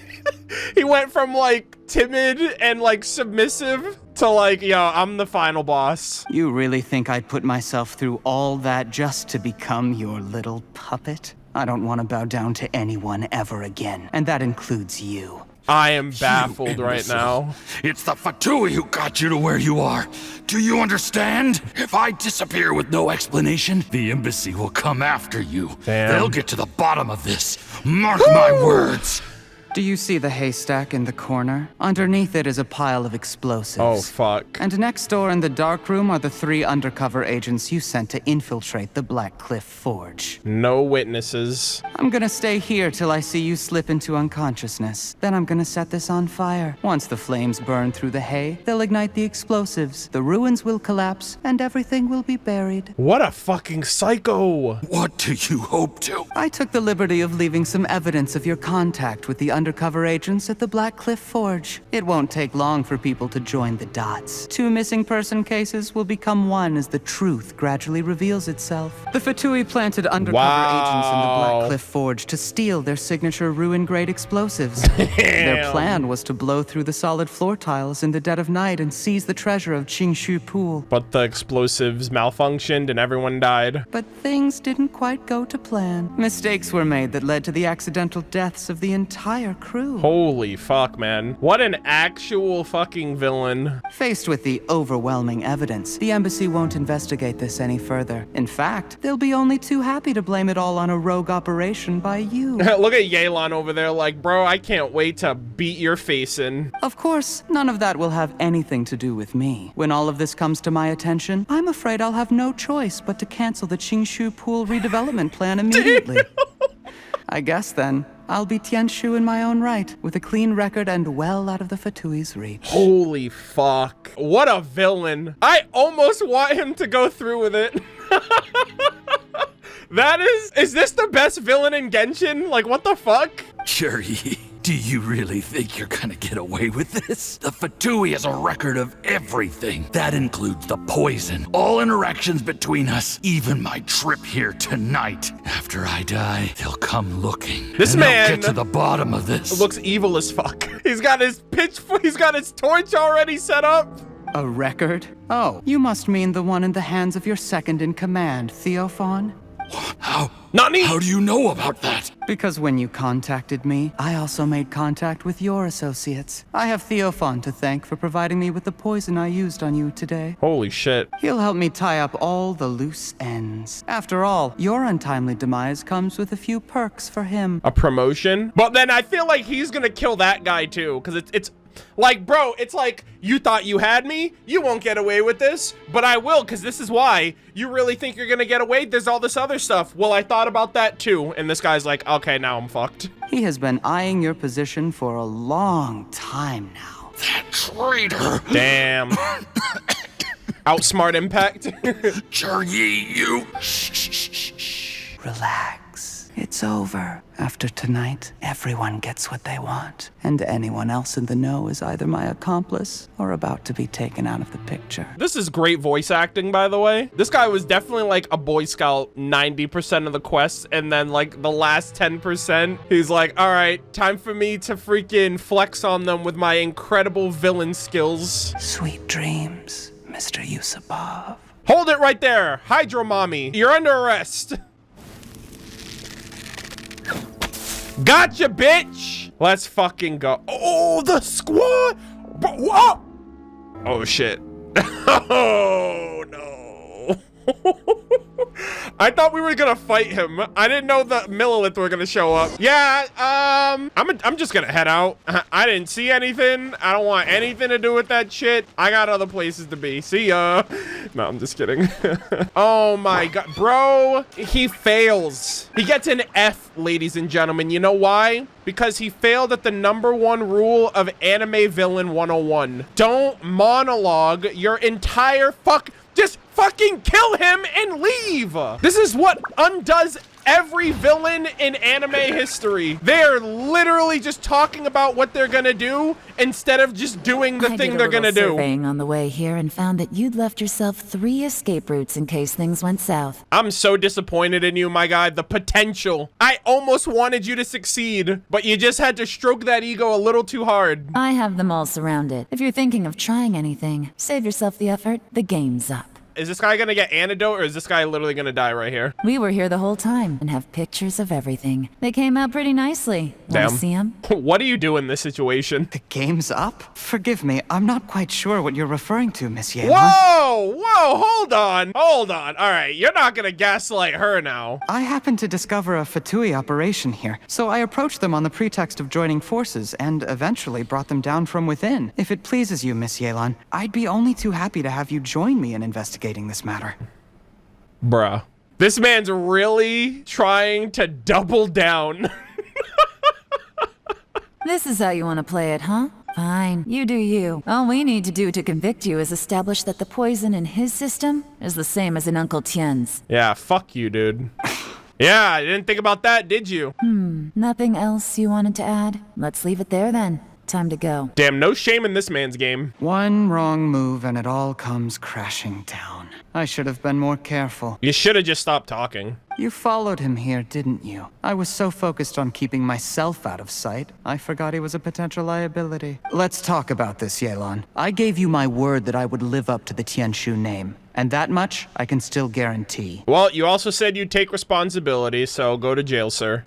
He went from like timid and like submissive to like, yo, I'm the final boss. You really think I'd put myself through all that just to become your little puppet? I don't want to bow down to anyone ever again, and that includes you. I am baffled right now. It's the Fatui who got you to where you are. Do you understand? If I disappear with no explanation, the embassy will come after you. Damn. They'll get to the bottom of this. Mark my words. Do you see the haystack in the corner? Underneath it is a pile of explosives. Oh, fuck. And next door in the dark room are the 3 undercover agents you sent to infiltrate the Black Cliff Forge. No witnesses. I'm gonna stay here till I see you slip into unconsciousness. Then I'm gonna set this on fire. Once the flames burn through the hay, they'll ignite the explosives. The ruins will collapse, and everything will be buried. What a fucking psycho. What do you hope to? I took the liberty of leaving some evidence of your contact with the undercover agents at the Black Cliff Forge. It won't take long for people to join the dots. 2 missing person cases will become one as the truth gradually reveals itself. The Fatui planted undercover agents in the Black Cliff Forge to steal their signature ruin-grade explosives. Their plan was to blow through the solid floor tiles in the dead of night and seize the treasure of Qingshu Pool. But the explosives malfunctioned and everyone died. But things didn't quite go to plan. Mistakes were made that led to the accidental deaths of the entire crew. Holy fuck, man. What an actual fucking villain. Faced with the overwhelming evidence, the embassy won't investigate this any further. In fact, they'll be only too happy to blame it all on a rogue operation by you. Look at Yelan over there like, bro, I can't wait to beat your face in. Of course, none of that will have anything to do with me. When all of this comes to my attention, I'm afraid I'll have no choice but to cancel the Qingshu Pool redevelopment plan immediately. I guess then, I'll be Tianshu in my own right, with a clean record and well out of the Fatui's reach. Holy fuck. What a villain. I almost want him to go through with it. Is this the best villain in Genshin? Like, what the fuck? Cherry, do you really think you're gonna get away with this? The Fatui has a record of everything. That includes the poison, all interactions between us, even my trip here tonight. After I die, they'll come looking. This and man they'll get to the bottom of this. Looks evil as fuck. He's got his he's got his torch already set up. A record? Oh, you must mean the one in the hands of your second in command, Theophan? How? Nani? How do you know about that? Because when you contacted me, I also made contact with your associates. I have Theophan to thank for providing me with the poison I used on you today. Holy shit. He'll help me tie up all the loose ends. After all, your untimely demise comes with a few perks for him. A promotion? But then I feel like he's gonna kill that guy too, because it's like, bro, it's like, you thought you had me? You won't get away with this, but I will, because this is why. You really think you're gonna get away? There's all this other stuff. Well, I thought about that too. And this guy's like, okay, now I'm fucked. He has been eyeing your position for a long time now. That traitor! Damn. Outsmart impact. Cherry, you. Shh. Relax. It's over. After tonight, everyone gets what they want. And anyone else in the know is either my accomplice or about to be taken out of the picture. This is great voice acting, by the way. This guy was definitely like a Boy Scout 90% of the quests, and then like the last 10%, he's like, all right, time for me to freaking flex on them with my incredible villain skills. Sweet dreams, Mr. Yusupov. Hold it right there. Hydro Mommy, you're under arrest. Gotcha, bitch! Let's fucking go. Oh, the squad! Whoa! Oh, shit. Oh, no. I thought we were gonna fight him. I didn't know the Millilith were gonna show up. Yeah, I'm just gonna head out. I didn't see anything. I don't want anything to do with that shit. I got other places to be. See ya. No, I'm just kidding. Oh my god, bro. He fails. He gets an F, ladies and gentlemen. You know why? Because he failed at the #1 rule of Anime Villain 101. Don't monologue your entire just fucking kill him and leave. This is what undoes every villain in anime history. They're literally just talking about what they're gonna do instead of just doing the thing they're gonna do. Surveying on the way here and found that you'd left yourself 3 escape routes in case things went south. I'm so disappointed in you, my guy. The potential. I almost wanted you to succeed, but you just had to stroke that ego a little too hard. I have them all surrounded. If you're thinking of trying anything, save yourself the effort. The game's up. Is this guy gonna get antidote, or is this guy literally gonna die right here? We were here the whole time and have pictures of everything. They came out pretty nicely. Wanna see them? What do you do in this situation? The game's up? Forgive me, I'm not quite sure what you're referring to, Miss Yelan. Whoa! Hold on. All right, you're not gonna gaslight her now. I happened to discover a Fatui operation here, so I approached them on the pretext of joining forces and eventually brought them down from within. If it pleases you, Miss Yelan, I'd be only too happy to have you join me in investigating this matter. Bruh. This man's really trying to double down. This is how you want to play it, huh? Fine, you do you. All we need to do to convict you is establish that the poison in his system is the same as in Uncle Tien's. Yeah, fuck you, dude. Yeah, you didn't think about that, did you? Nothing else you wanted to add? Let's leave it there then. Time to go. Damn, no shame in this man's game. One wrong move and it all comes crashing down. I should have been more careful. You should have just stopped talking. You followed him here, didn't you? I was so focused on keeping myself out of sight, I forgot he was a potential liability. Let's talk about this, Yelan. I gave you my word that I would live up to the Tianshu name. And that much, I can still guarantee. Well, you also said you'd take responsibility, so go to jail, sir.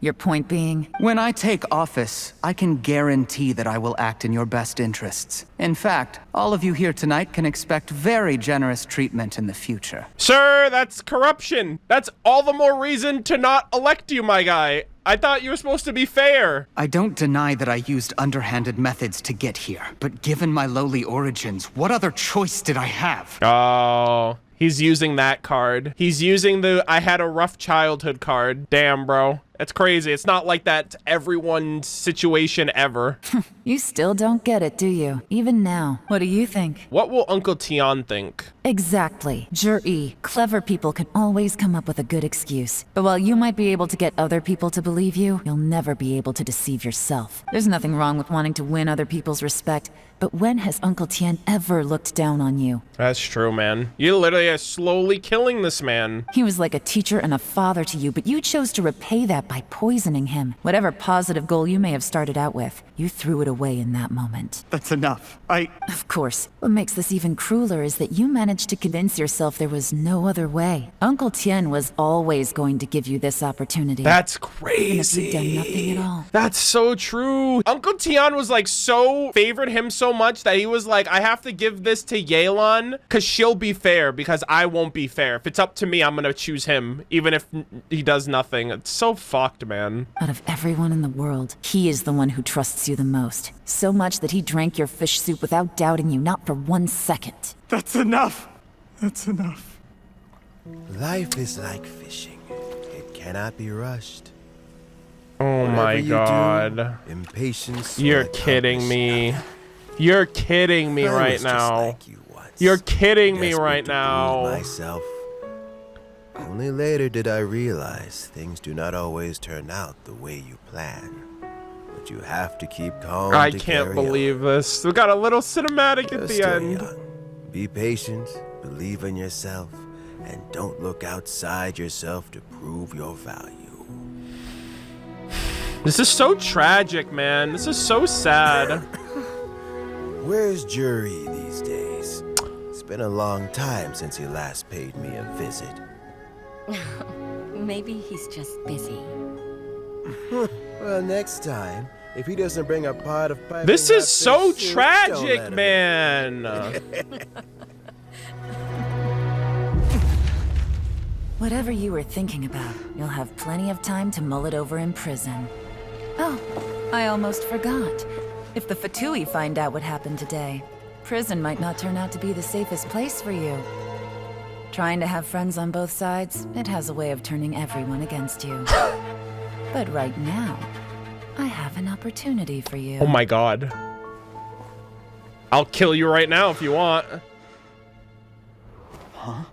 Your point being? When I take office, I can guarantee that I will act in your best interests. In fact, all of you here tonight can expect very generous treatment in the future. Sir, that's corruption. That's all the more reason to not elect you, my guy. I thought you were supposed to be fair. I don't deny that I used underhanded methods to get here, but given my lowly origins, what other choice did I have? Oh, he's using that card. He's using the I had a rough childhood card. Damn, bro. That's crazy. It's not like that everyone's situation ever. You still don't get it, do you? Even now. What do you think? What will Uncle Tian think? Exactly. Jur-E. Clever people can always come up with a good excuse. But while you might be able to get other people to believe you, you'll never be able to deceive yourself. There's nothing wrong with wanting to win other people's respect, but when has Uncle Tian ever looked down on you? That's true, man. You literally are slowly killing this man. He was like a teacher and a father to you, but you chose to repay that by poisoning him. Whatever positive goal you may have started out with, you threw it away in that moment. That's enough. Of course. What makes this even crueler is that you managed to convince yourself there was no other way. Uncle Tien was always going to give you this opportunity. That's crazy. Even if you'd done nothing at all. That's so true. Uncle Tian was like favored him so much that he was like, I have to give this to Yelan because she'll be fair because I won't be fair. If it's up to me, I'm going to choose him even if he does nothing. It's so fucked, man. Out of everyone in the world, he is the one who trusts you the most. So much that he drank your fish soup without doubting you, not for 1 second. That's enough. That's enough. Life is like fishing. It cannot be rushed. Oh my God. Impatience. You're kidding me. You're kidding me right now. You're kidding me right now. Myself. Only later did I realize things do not always turn out the way you plan. But you have to keep calm. I can't believe this. We got a little cinematic at the end. Young. Be patient, believe in yourself, and don't look outside yourself to prove your value. This is so tragic, man. This is so sad. Where's Jur-E these days? It's been a long time since he last paid me a visit. Maybe he's just busy. Well, next time, if he doesn't bring a pot of piping This is so soup, tragic, man. Whatever you were thinking about, you'll have plenty of time to mull it over in prison. Oh, I almost forgot. If the Fatui find out what happened today, prison might not turn out to be the safest place for you. Trying to have friends on both sides, it has a way of turning everyone against you. But right now, I have an opportunity for you. Oh my God. I'll kill you right now if you want. Huh?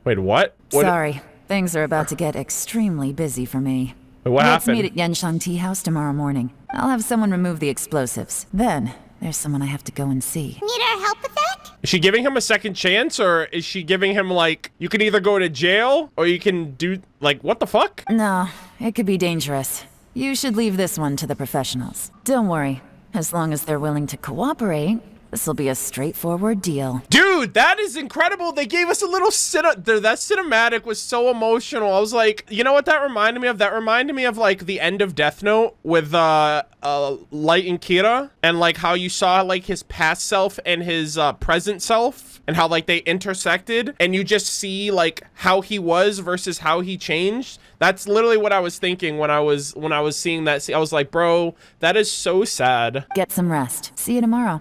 Wait, what? Sorry. Things are about to get extremely busy for me. What Let's happened? meet at Yenshan Tea House tomorrow morning. I'll have someone remove the explosives. Then, there's someone I have to go and see. Need our help with that? Is she giving him a second chance, or is she giving him, like, you can either go to jail, or you can do, like, what the fuck? No, it could be dangerous. You should leave this one to the professionals. Don't worry. As long as they're willing to cooperate, this'll be a straightforward deal. Dude, that is incredible. They gave us a little that cinematic was so emotional. I was like, you know what that reminded me of? That reminded me of, like, the end of Death Note with Light and Kira, and, like, how you saw, like, his past self and his present self, and how, like, they intersected, and you just see, like, how he was versus how he changed. That's literally what I was thinking when I was seeing that. I was like, bro, that is so sad. Get some rest. See you tomorrow.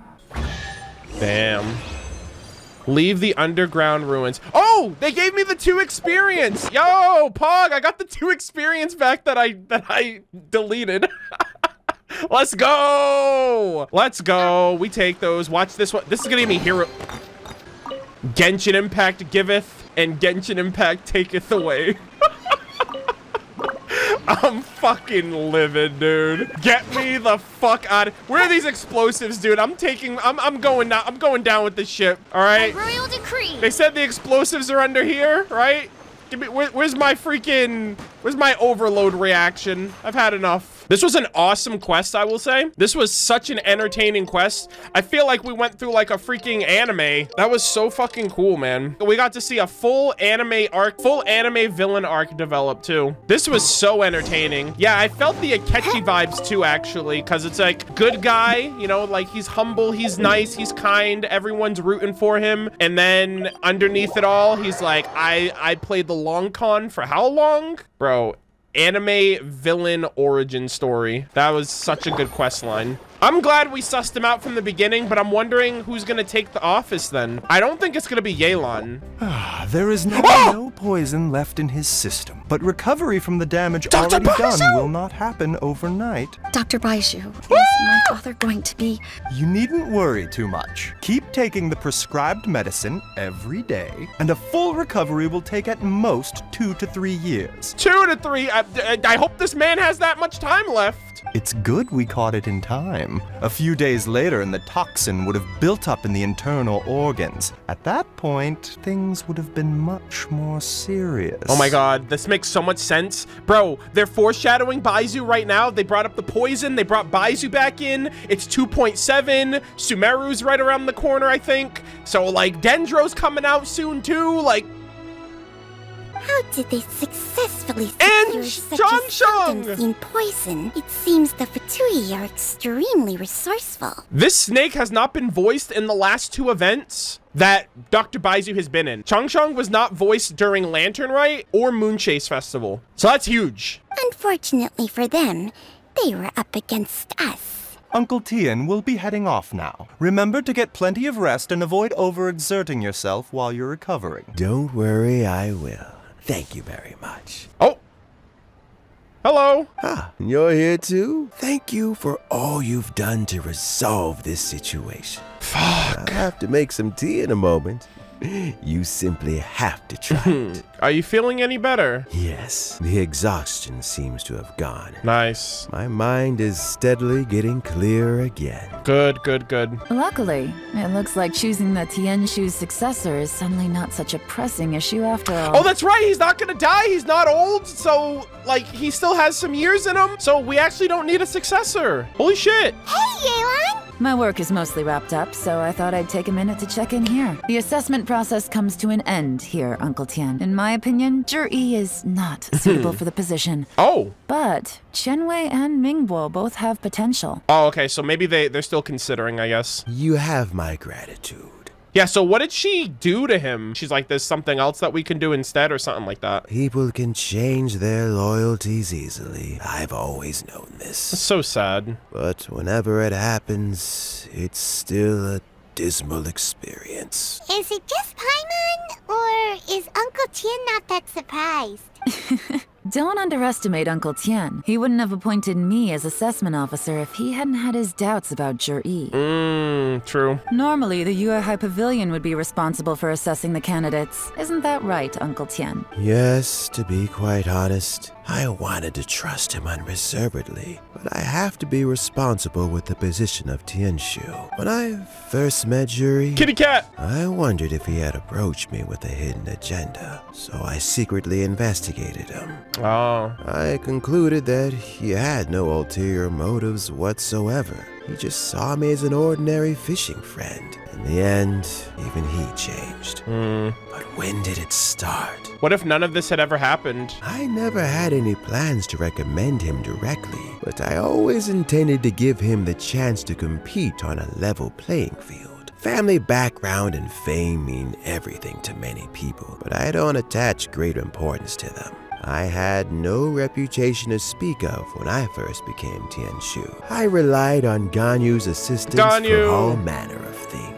Damn. Leave the underground ruins. Oh, they gave me the 2 experience. Yo, Pog, I got the 2 experience back that I deleted. Let's go. Let's go. We take those. Watch this one. This is gonna be hero. Genshin Impact giveth and Genshin Impact taketh away. I'm fucking livid, dude. Get me the fuck out of— where are these explosives, dude? I'm going down with this ship. All right. By royal decree. They said the explosives are under here, right? Give me— where's my overload reaction? I've had enough. This was an awesome quest, I will say. This was such an entertaining quest. I feel like we went through like a freaking anime. That was so fucking cool, man. We got to see a full anime villain arc develop too. This was so entertaining. Yeah, I felt the Akechi vibes too, actually, because it's like good guy, you know, like he's humble, he's nice, he's kind, everyone's rooting for him. And then underneath it all, he's like, I played the long con for how long? Bro, anime villain origin story. That was such a good quest line. I'm glad we sussed him out from the beginning, but I'm wondering who's gonna take the office then. I don't think it's gonna be Yelan. There is now no poison left in his system, but recovery from the damage already done will not happen overnight. Dr. Baiju, is my father going to be— You needn't worry too much. Keep taking the prescribed medicine every day, and a full recovery will take at most 2 to 3 years. 2 to 3? I hope this man has that much time left. It's good we caught it in time. A few days later, and the toxin would have built up in the internal organs. At that point, things would have been much more serious. Oh my god, this makes so much sense. Bro, they're foreshadowing Baizu right now. They brought up the poison. They brought Baizu back in. It's 2.7. Sumeru's right around the corner, I think. So, like, Dendro's coming out soon, too. Like, how did they successfully secure such a substance in poison? It seems the Fatui are extremely resourceful. This snake has not been voiced in the last 2 events that Dr. Baizu has been in. Changsheng was not voiced during Lantern Rite or Moonchase Festival. So that's huge. Unfortunately for them, they were up against us. Uncle Tian will be heading off now. Remember to get plenty of rest and avoid overexerting yourself while you're recovering. Don't worry, I will. Thank you very much. Oh. Hello. You're here too? Thank you for all you've done to resolve this situation. Fuck. I'll have to make some tea in a moment. You simply have to try it. Are you feeling any better? Yes, the exhaustion seems to have gone. Nice. My mind is steadily getting clearer again. Good, good, good. Luckily, it looks like choosing the Tianshu's successor is suddenly not such a pressing issue after all. Oh, that's right. He's not gonna die. He's not old. So, like, he still has some years in him. So we actually don't need a successor. Holy shit. Hey, Yelan! My work is mostly wrapped up, so I thought I'd take a minute to check in here. The assessment process comes to an end here, Uncle Tian. In my opinion, Zhi is not suitable for the position. Oh. But Qianwei and Mingbo both have potential. Oh, okay. So maybe they're still considering, I guess. You have my gratitude. Yeah, so what did she do to him? She's like, there's something else that we can do instead or something like that. People can change their loyalties easily. I've always known this. That's so sad. But whenever it happens, it's still a dismal experience. Is it just Paimon, or is Uncle Tian not that surprised? Don't underestimate Uncle Tian. He wouldn't have appointed me as assessment officer if he hadn't had his doubts about Zhi. True. Normally, the Yue High Pavilion would be responsible for assessing the candidates. Isn't that right, Uncle Tian? Yes, to be quite honest, I wanted to trust him unreservedly, but I have to be responsible with the position of Tianshu. When I first met Zhi, Kitty cat! I wondered if he had approached me with a hidden agenda, so I secretly investigated him. Oh. I concluded that he had no ulterior motives whatsoever. He just saw me as an ordinary fishing friend. In the end, even he changed. But when did it start? What if none of this had ever happened? I never had any plans to recommend him directly, but I always intended to give him the chance to compete on a level playing field. Family background and fame mean everything to many people, but I don't attach great importance to them. I had no reputation to speak of when I first became Tianshu. I relied on Ganyu's assistance for all manner of things.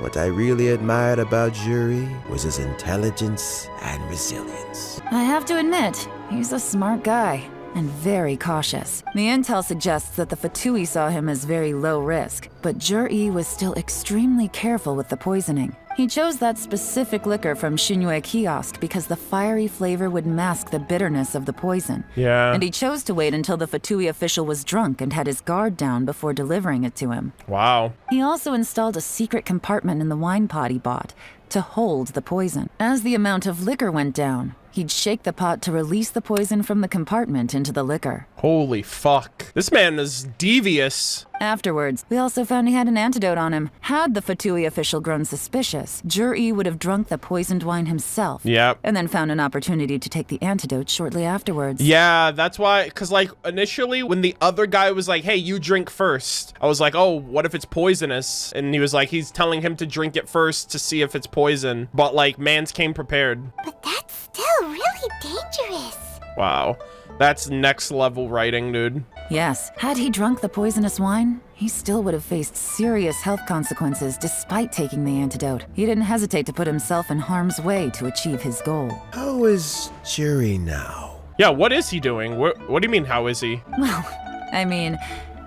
What I really admired about Zhi was his intelligence and resilience. I have to admit, he's a smart guy and very cautious. The intel suggests that the Fatui saw him as very low risk, but Zhi was still extremely careful with the poisoning. He chose that specific liquor from Xinyue kiosk because the fiery flavor would mask the bitterness of the poison. Yeah. And he chose to wait until the Fatui official was drunk and had his guard down before delivering it to him. Wow. He also installed a secret compartment in the wine pot he bought to hold the poison. As the amount of liquor went down, he'd shake the pot to release the poison from the compartment into the liquor. Holy fuck. This man is devious. Afterwards, we also found he had an antidote on him. Had the Fatui official grown suspicious, Zhi would have drunk the poisoned wine himself. Yep. And then found an opportunity to take the antidote shortly afterwards. Yeah, that's why, because like initially when the other guy was like, hey, you drink first, I was like, oh, what if it's poisonous? And he was like, he's telling him to drink it first to see if it's poison. But like, Mans came prepared. But that's still really dangerous. Wow. That's next level writing, dude. Yes, had he drunk the poisonous wine, he still would have faced serious health consequences despite taking the antidote. He didn't hesitate to put himself in harm's way to achieve his goal. How is Zhi now? Yeah, what is he doing? What do you mean, how is he? Well, I mean,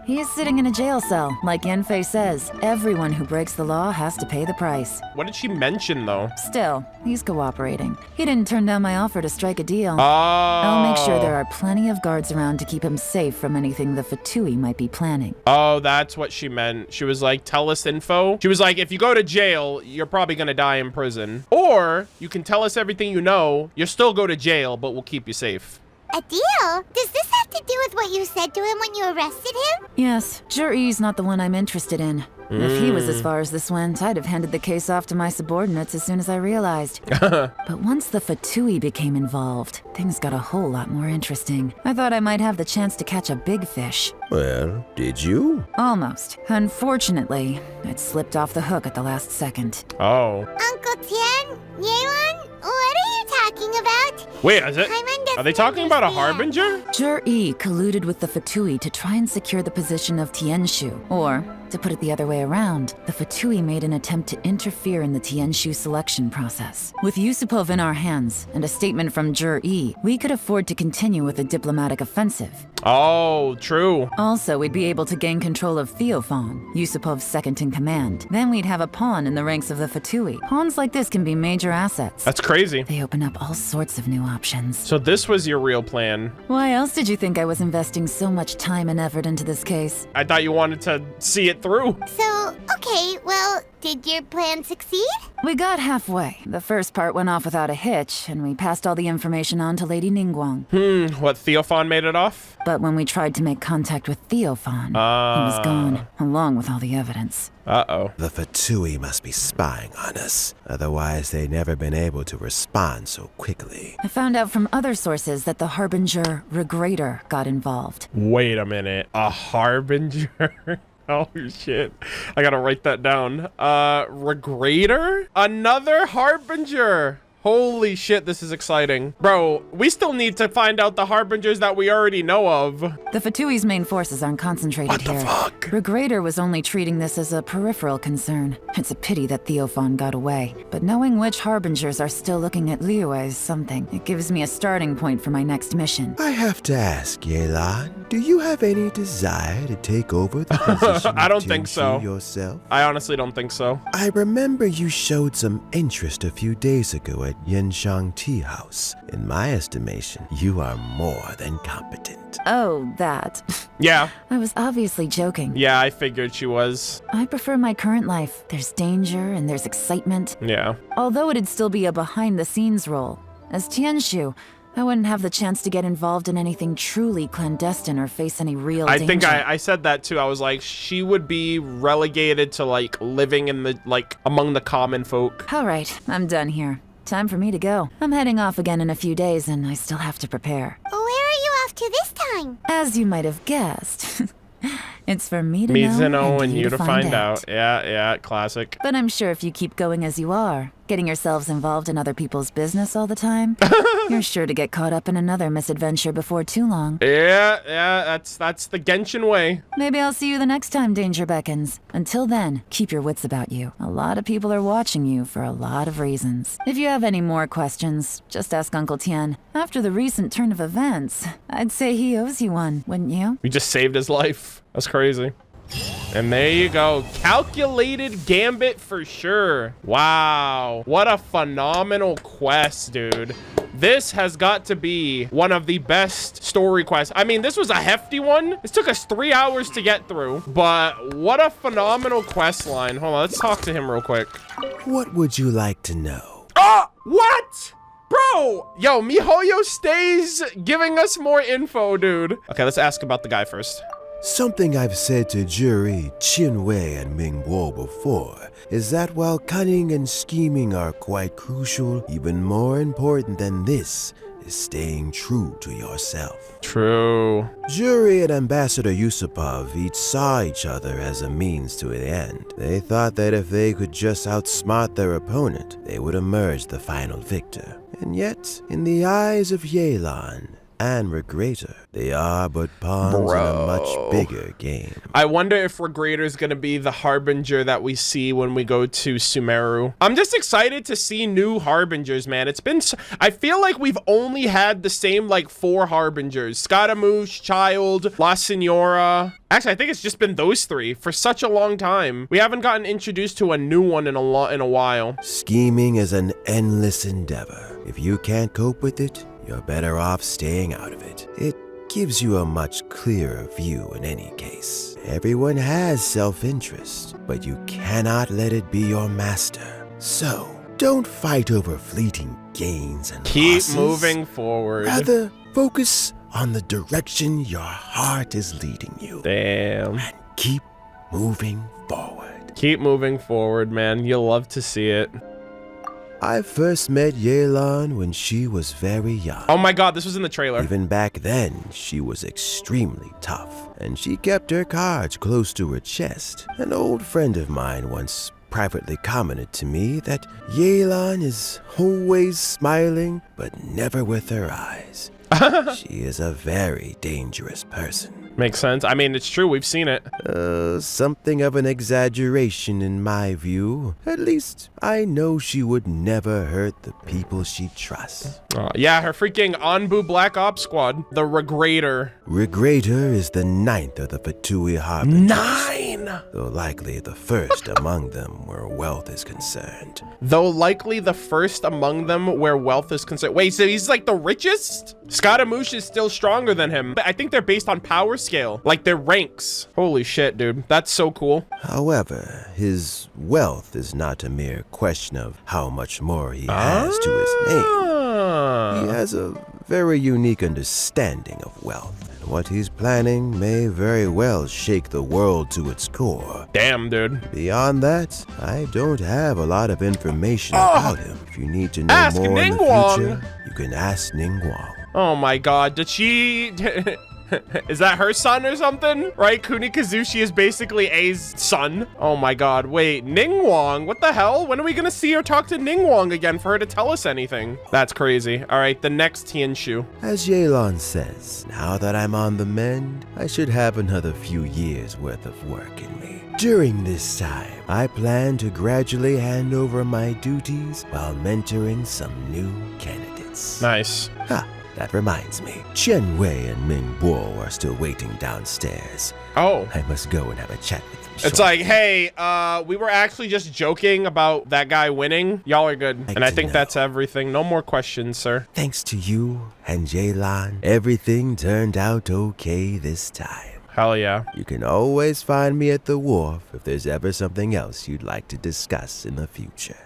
he's sitting in a jail cell. Like Yanfei says, everyone who breaks the law has to pay the price. What did she mention, though? Still, he's cooperating. He didn't turn down my offer to strike a deal. Oh. I'll make sure there are plenty of guards around to keep him safe from anything the Fatui might be planning. Oh, that's what she meant. She was like, tell us info. She was like, if you go to jail, you're probably gonna die in prison. Or you can tell us everything you know. You'll still go to jail, but we'll keep you safe. A deal? Does this have to do with what you said to him when you arrested him? Yes, Zhi's not the one I'm interested in. If he was as far as this went, I'd have handed the case off to my subordinates as soon as I realized. But once the Fatui became involved, things got a whole lot more interesting. I thought I might have the chance to catch a big fish. Well, did you? Almost. Unfortunately, it slipped off the hook at the last second. Oh. Uncle Tian? Yelan? What are you talking about? Wait, is it? Are they talking about a harbinger? Zhi colluded with the Fatui to try and secure the position of Tianshu. Or, to put it the other way around, the Fatui made an attempt to interfere in the Tianshu selection process. With Yusupov in our hands, and a statement from Zhi, we could afford to continue with a diplomatic offensive. Oh, true. Also, we'd be able to gain control of Theophan, Yusupov's second in command. Then we'd have a pawn in the ranks of the Fatui. Pawns like this can be major assets. That's crazy. They open up all sorts of new options. So this was your real plan. Why else did you think I was investing so much time and effort into this case? I thought you wanted to see it through. So, okay, well, did your plan succeed? We got halfway. The first part went off without a hitch, and we passed all the information on to Lady Ningguang. What, Theophan made it off? But when we tried to make contact with Theophan, he was gone, along with all the evidence. Uh-oh. The Fatui must be spying on us. Otherwise, they'd never been able to respond so quickly. I found out from other sources that the Harbinger Regrator got involved. Wait a minute. A Harbinger? Oh, shit. I gotta write that down. Regrator? Another Harbinger. Holy shit, this is exciting. Bro, we still need to find out the harbingers that we already know of. The Fatui's main forces aren't concentrated here. What the fuck? Regrader was only treating this as a peripheral concern. It's a pity that Theophan got away. But knowing which harbingers are still looking at Liyue is something. It gives me a starting point for my next mission. I have to ask, Yelan, do you have any desire to take over the position I don't of think so. Tianxu yourself? I honestly don't think so. I remember you showed some interest a few days ago at Yenshang Tea House. In my estimation, you are more than competent. Oh, that. Yeah. I was obviously joking. Yeah, I figured she was. I prefer my current life. There's danger and there's excitement. Yeah. Although it'd still be a behind-the-scenes role. As Tianxu, I wouldn't have the chance to get involved in anything truly clandestine or face any real danger. I think I said that too. I was like, she would be relegated to like living in the, like, among the common folk. All right, I'm done here. Time for me to go. I'm heading off again in a few days and I still have to prepare. Where are you off to this time? As you might have guessed. It's for me to know and you to find out. Yeah, classic. But I'm sure if you keep going as you are, getting yourselves involved in other people's business all the time, you're sure to get caught up in another misadventure before too long. Yeah, that's the Genshin way. Maybe I'll see you the next time danger beckons. Until then, keep your wits about you. A lot of people are watching you for a lot of reasons. If you have any more questions, just ask Uncle Tian. After the recent turn of events, I'd say he owes you one, wouldn't you? We just saved his life. That's crazy. And there you go. Calculated gambit for sure. Wow. What a phenomenal quest, dude. This has got to be one of the best story quests. I mean, this was a hefty one. This took us 3 hours to get through, but what a phenomenal quest line. Hold on, let's talk to him real quick. What would you like to know? Oh, what? Bro, yo, MiHoYo stays giving us more info, dude. Okay, let's ask about the guy first. Something I've said to Juri, Qinwei, and Mingguo before is that while cunning and scheming are quite crucial, even more important than this is staying true to yourself. True. Juri and Ambassador Yusupov each saw each other as a means to an end. They thought that if they could just outsmart their opponent, they would emerge the final victor. And yet, in the eyes of Yelan and Regrator, they are but pawns in a much bigger game. I wonder if Regrator's gonna be the harbinger that we see when we go to Sumeru. I'm just excited to see new harbingers, man. It's been, I feel like we've only had the same like 4 harbingers. Scaramouche, Child, La Signora. Actually, I think it's just been those 3 for such a long time. We haven't gotten introduced to a new one in a while. Scheming is an endless endeavor. If you can't cope with it, you're better off staying out of it. It gives you a much clearer view in any case. Everyone has self-interest, but you cannot let it be your master. So, don't fight over fleeting gains and losses. Keep moving forward. Rather, focus on the direction your heart is leading you. Damn. And keep moving forward. Keep moving forward, man. You'll love to see it. I first met Yelan when she was very young. Oh my god, this was in the trailer. Even back then, she was extremely tough, and she kept her cards close to her chest. An old friend of mine once privately commented to me that Yelan is always smiling, but never with her eyes. She is a very dangerous person. Makes sense. I mean, it's true. We've seen it. Something of an exaggeration in my view. At least, I know she would never hurt the people she trusts. Yeah, her freaking Anbu Black Ops Squad. The Regrator. Regrator is the 9th of the Fatui Harbingers. 9! Though likely the first among them where wealth is concerned. Though likely the first among them where wealth is concerned. Wait, so he's like the richest? Scaramouche is still stronger than him. I think they're based on power scale, like their ranks. Holy shit, dude. That's so cool. However, his wealth is not a mere question of how much more he has to his name. He has a very unique understanding of wealth. And what he's planning may very well shake the world to its core. Damn, dude. Beyond that, I don't have a lot of information about him. If you need to know ask more Ningguang. in the future, you can ask Ningguang. Oh my god, did she... Is that her son or something? Right? Kunikazushi is basically A's son. Oh my god. Wait, Ningguang? What the hell? When are we gonna see her talk to Ningguang again for her to tell us anything? That's crazy. All right, the next Tianshu. As Yelan says, now that I'm on the mend, I should have another few years worth of work in me. During this time, I plan to gradually hand over my duties while mentoring some new candidates. Nice. That reminds me. Chen Wei and Ming Guo are still waiting downstairs. Oh. I must go and have a chat with them. It's like, hey, we were actually just joking about that guy winning. Y'all are good. And I think that's everything. No more questions, sir. Thanks to you and Yelan, everything turned out okay this time. Hell yeah. You can always find me at the wharf if there's ever something else you'd like to discuss in the future.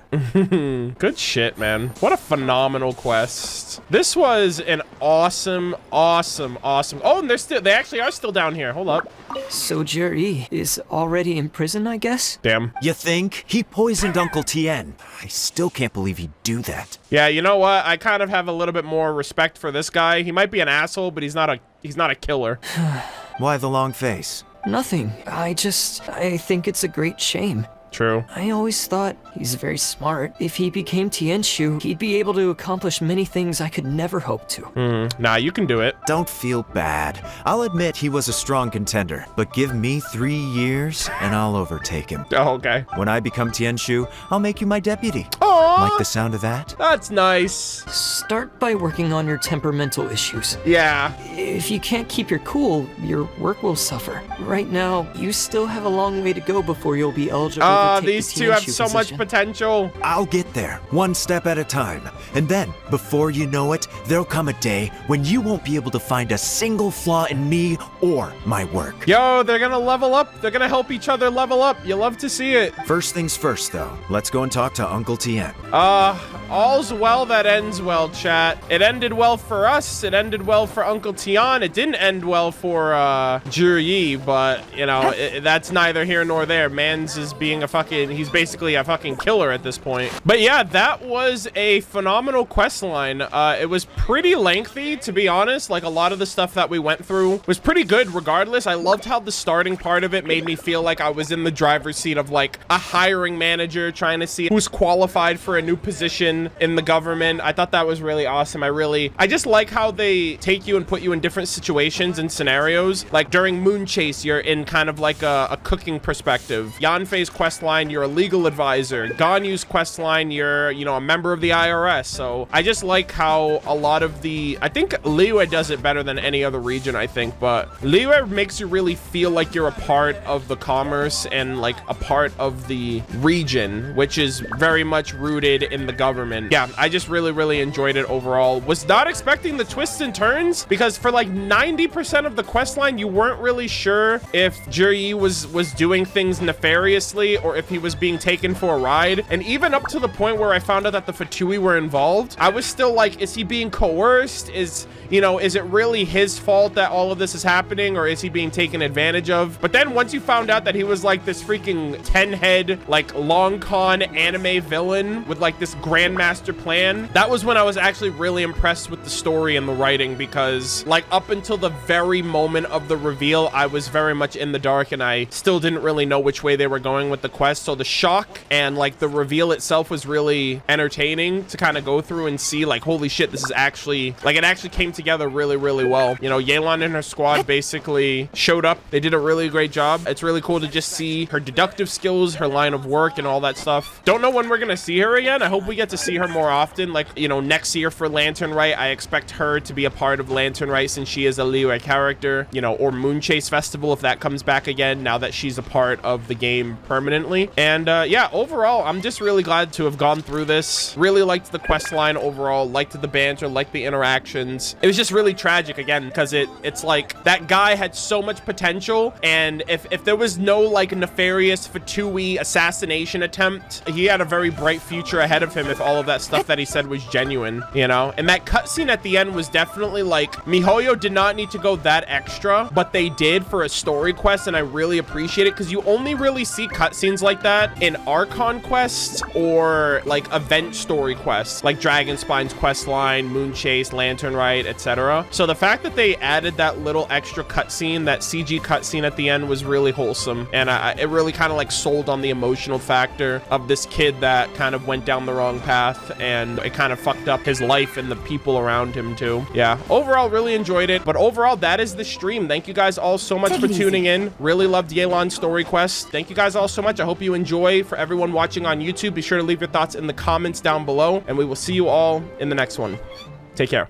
Good shit, man. What a phenomenal quest. This was an awesome. Oh, and they actually are still down here. Hold up. So Jerry is already in prison, I guess? Damn. You think? He poisoned Uncle Tien. I still can't believe he'd do that. Yeah, you know what? I kind of have a little bit more respect for this guy. He might be an asshole, but he's not a killer. Why the long face? Nothing. I think it's a great shame. True. I always thought he's very smart. If he became Tianshu, he'd be able to accomplish many things I could never hope to. Nah, you can do it. Don't feel bad. I'll admit he was a strong contender, but give me 3 years and I'll overtake him. Oh, okay. When I become Tianshu, I'll make you my deputy. Aww. Like the sound of that? That's nice. Start by working on your temperamental issues. Yeah. If you can't keep your cool, your work will suffer. Right now, you still have a long way to go before you'll be eligible. These two have so much potential. I'll get there, one step at a time. And then, before you know it, there'll come a day when you won't be able to find a single flaw in me or my work. Yo, they're gonna level up. They're gonna help each other level up. You love to see it. First things first, though. Let's go and talk to Uncle Tien. All's well that ends well, chat. It ended well for us. It ended well for Uncle Tian. It didn't end well for Zhi, but, you know, that's neither here nor there. Mans is being he's basically a fucking killer at this point. But yeah, that was a phenomenal quest line. It was pretty lengthy, to be honest. Like, a lot of the stuff that we went through was pretty good regardless. I loved how the starting part of it made me feel like I was in the driver's seat of like a hiring manager trying to see who's qualified for a new position in the government. I thought that was really awesome. I just like how they take you and put you in different situations and scenarios. Like during Moon Chase, you're in kind of like a cooking perspective. Yanfei's quest line, you're a legal advisor. Ganyu's quest line, you're, you know, a member of the IRS. So I just like how a lot of I think Liyue does it better than any other region, I think, but Liyue makes you really feel like you're a part of the commerce and like a part of the region, which is very much rooted in the government. Yeah, I just really enjoyed it overall. Was not expecting the twists and turns because for like 90% of the quest line, you weren't really sure if Zhi was doing things nefariously or if he was being taken for a ride. And even up to the point where I found out that the Fatui were involved, I was still like, is he being coerced? Is it really his fault that all of this is happening, or is he being taken advantage of? But then once you found out that he was like this freaking 10-head, like long con anime villain with like this grandmaster plan, that was when I was actually really impressed with the story and the writing, because like up until the very moment of the reveal, I was very much in the dark and I still didn't really know which way they were going with the quest. So the shock and like the reveal itself was really entertaining to kind of go through and see like, holy shit, this is actually like, it actually came together really well. You know, Yelan and her squad basically showed up. They did a really great job. It's really cool to just see her deductive skills, her line of work and all that stuff. Don't know when we're gonna see her again. I hope we get to see her more often. Like, you know, next year for Lantern Rite, I expect her to be a part of Lantern Rite since she is a Liyue character, you know, or Moon Chase Festival if that comes back again now that she's a part of the game permanently. And yeah, overall, I'm just really glad to have gone through this. Really liked the quest line overall, liked the banter, liked the interactions. It was just really tragic again because it's like that guy had so much potential, and if there was no like nefarious Fatui assassination attempt, he had a very bright future ahead of him if all all of that stuff that he said was genuine, you know? And that cutscene at the end was definitely like, MiHoYo did not need to go that extra, but they did for a story quest, and I really appreciate it, because you only really see cutscenes like that in Archon quests or like event story quests, like Dragonspine's quest line, Moon Chase, Lantern Rite, etc. So the fact that they added that little extra cutscene, that CG cutscene at the end, was really wholesome, and it really kind of like sold on the emotional factor of this kid that kind of went down the wrong path, and it kind of fucked up his life and the people around him too. Yeah, overall really enjoyed it. But overall, that is the stream. Thank you guys all so much for tuning in. Really loved Yelan's story quest. Thank you guys all so much. I hope you enjoy. For everyone watching on YouTube, be sure to leave your thoughts in the comments down below, and we will see you all in the next one. Take care.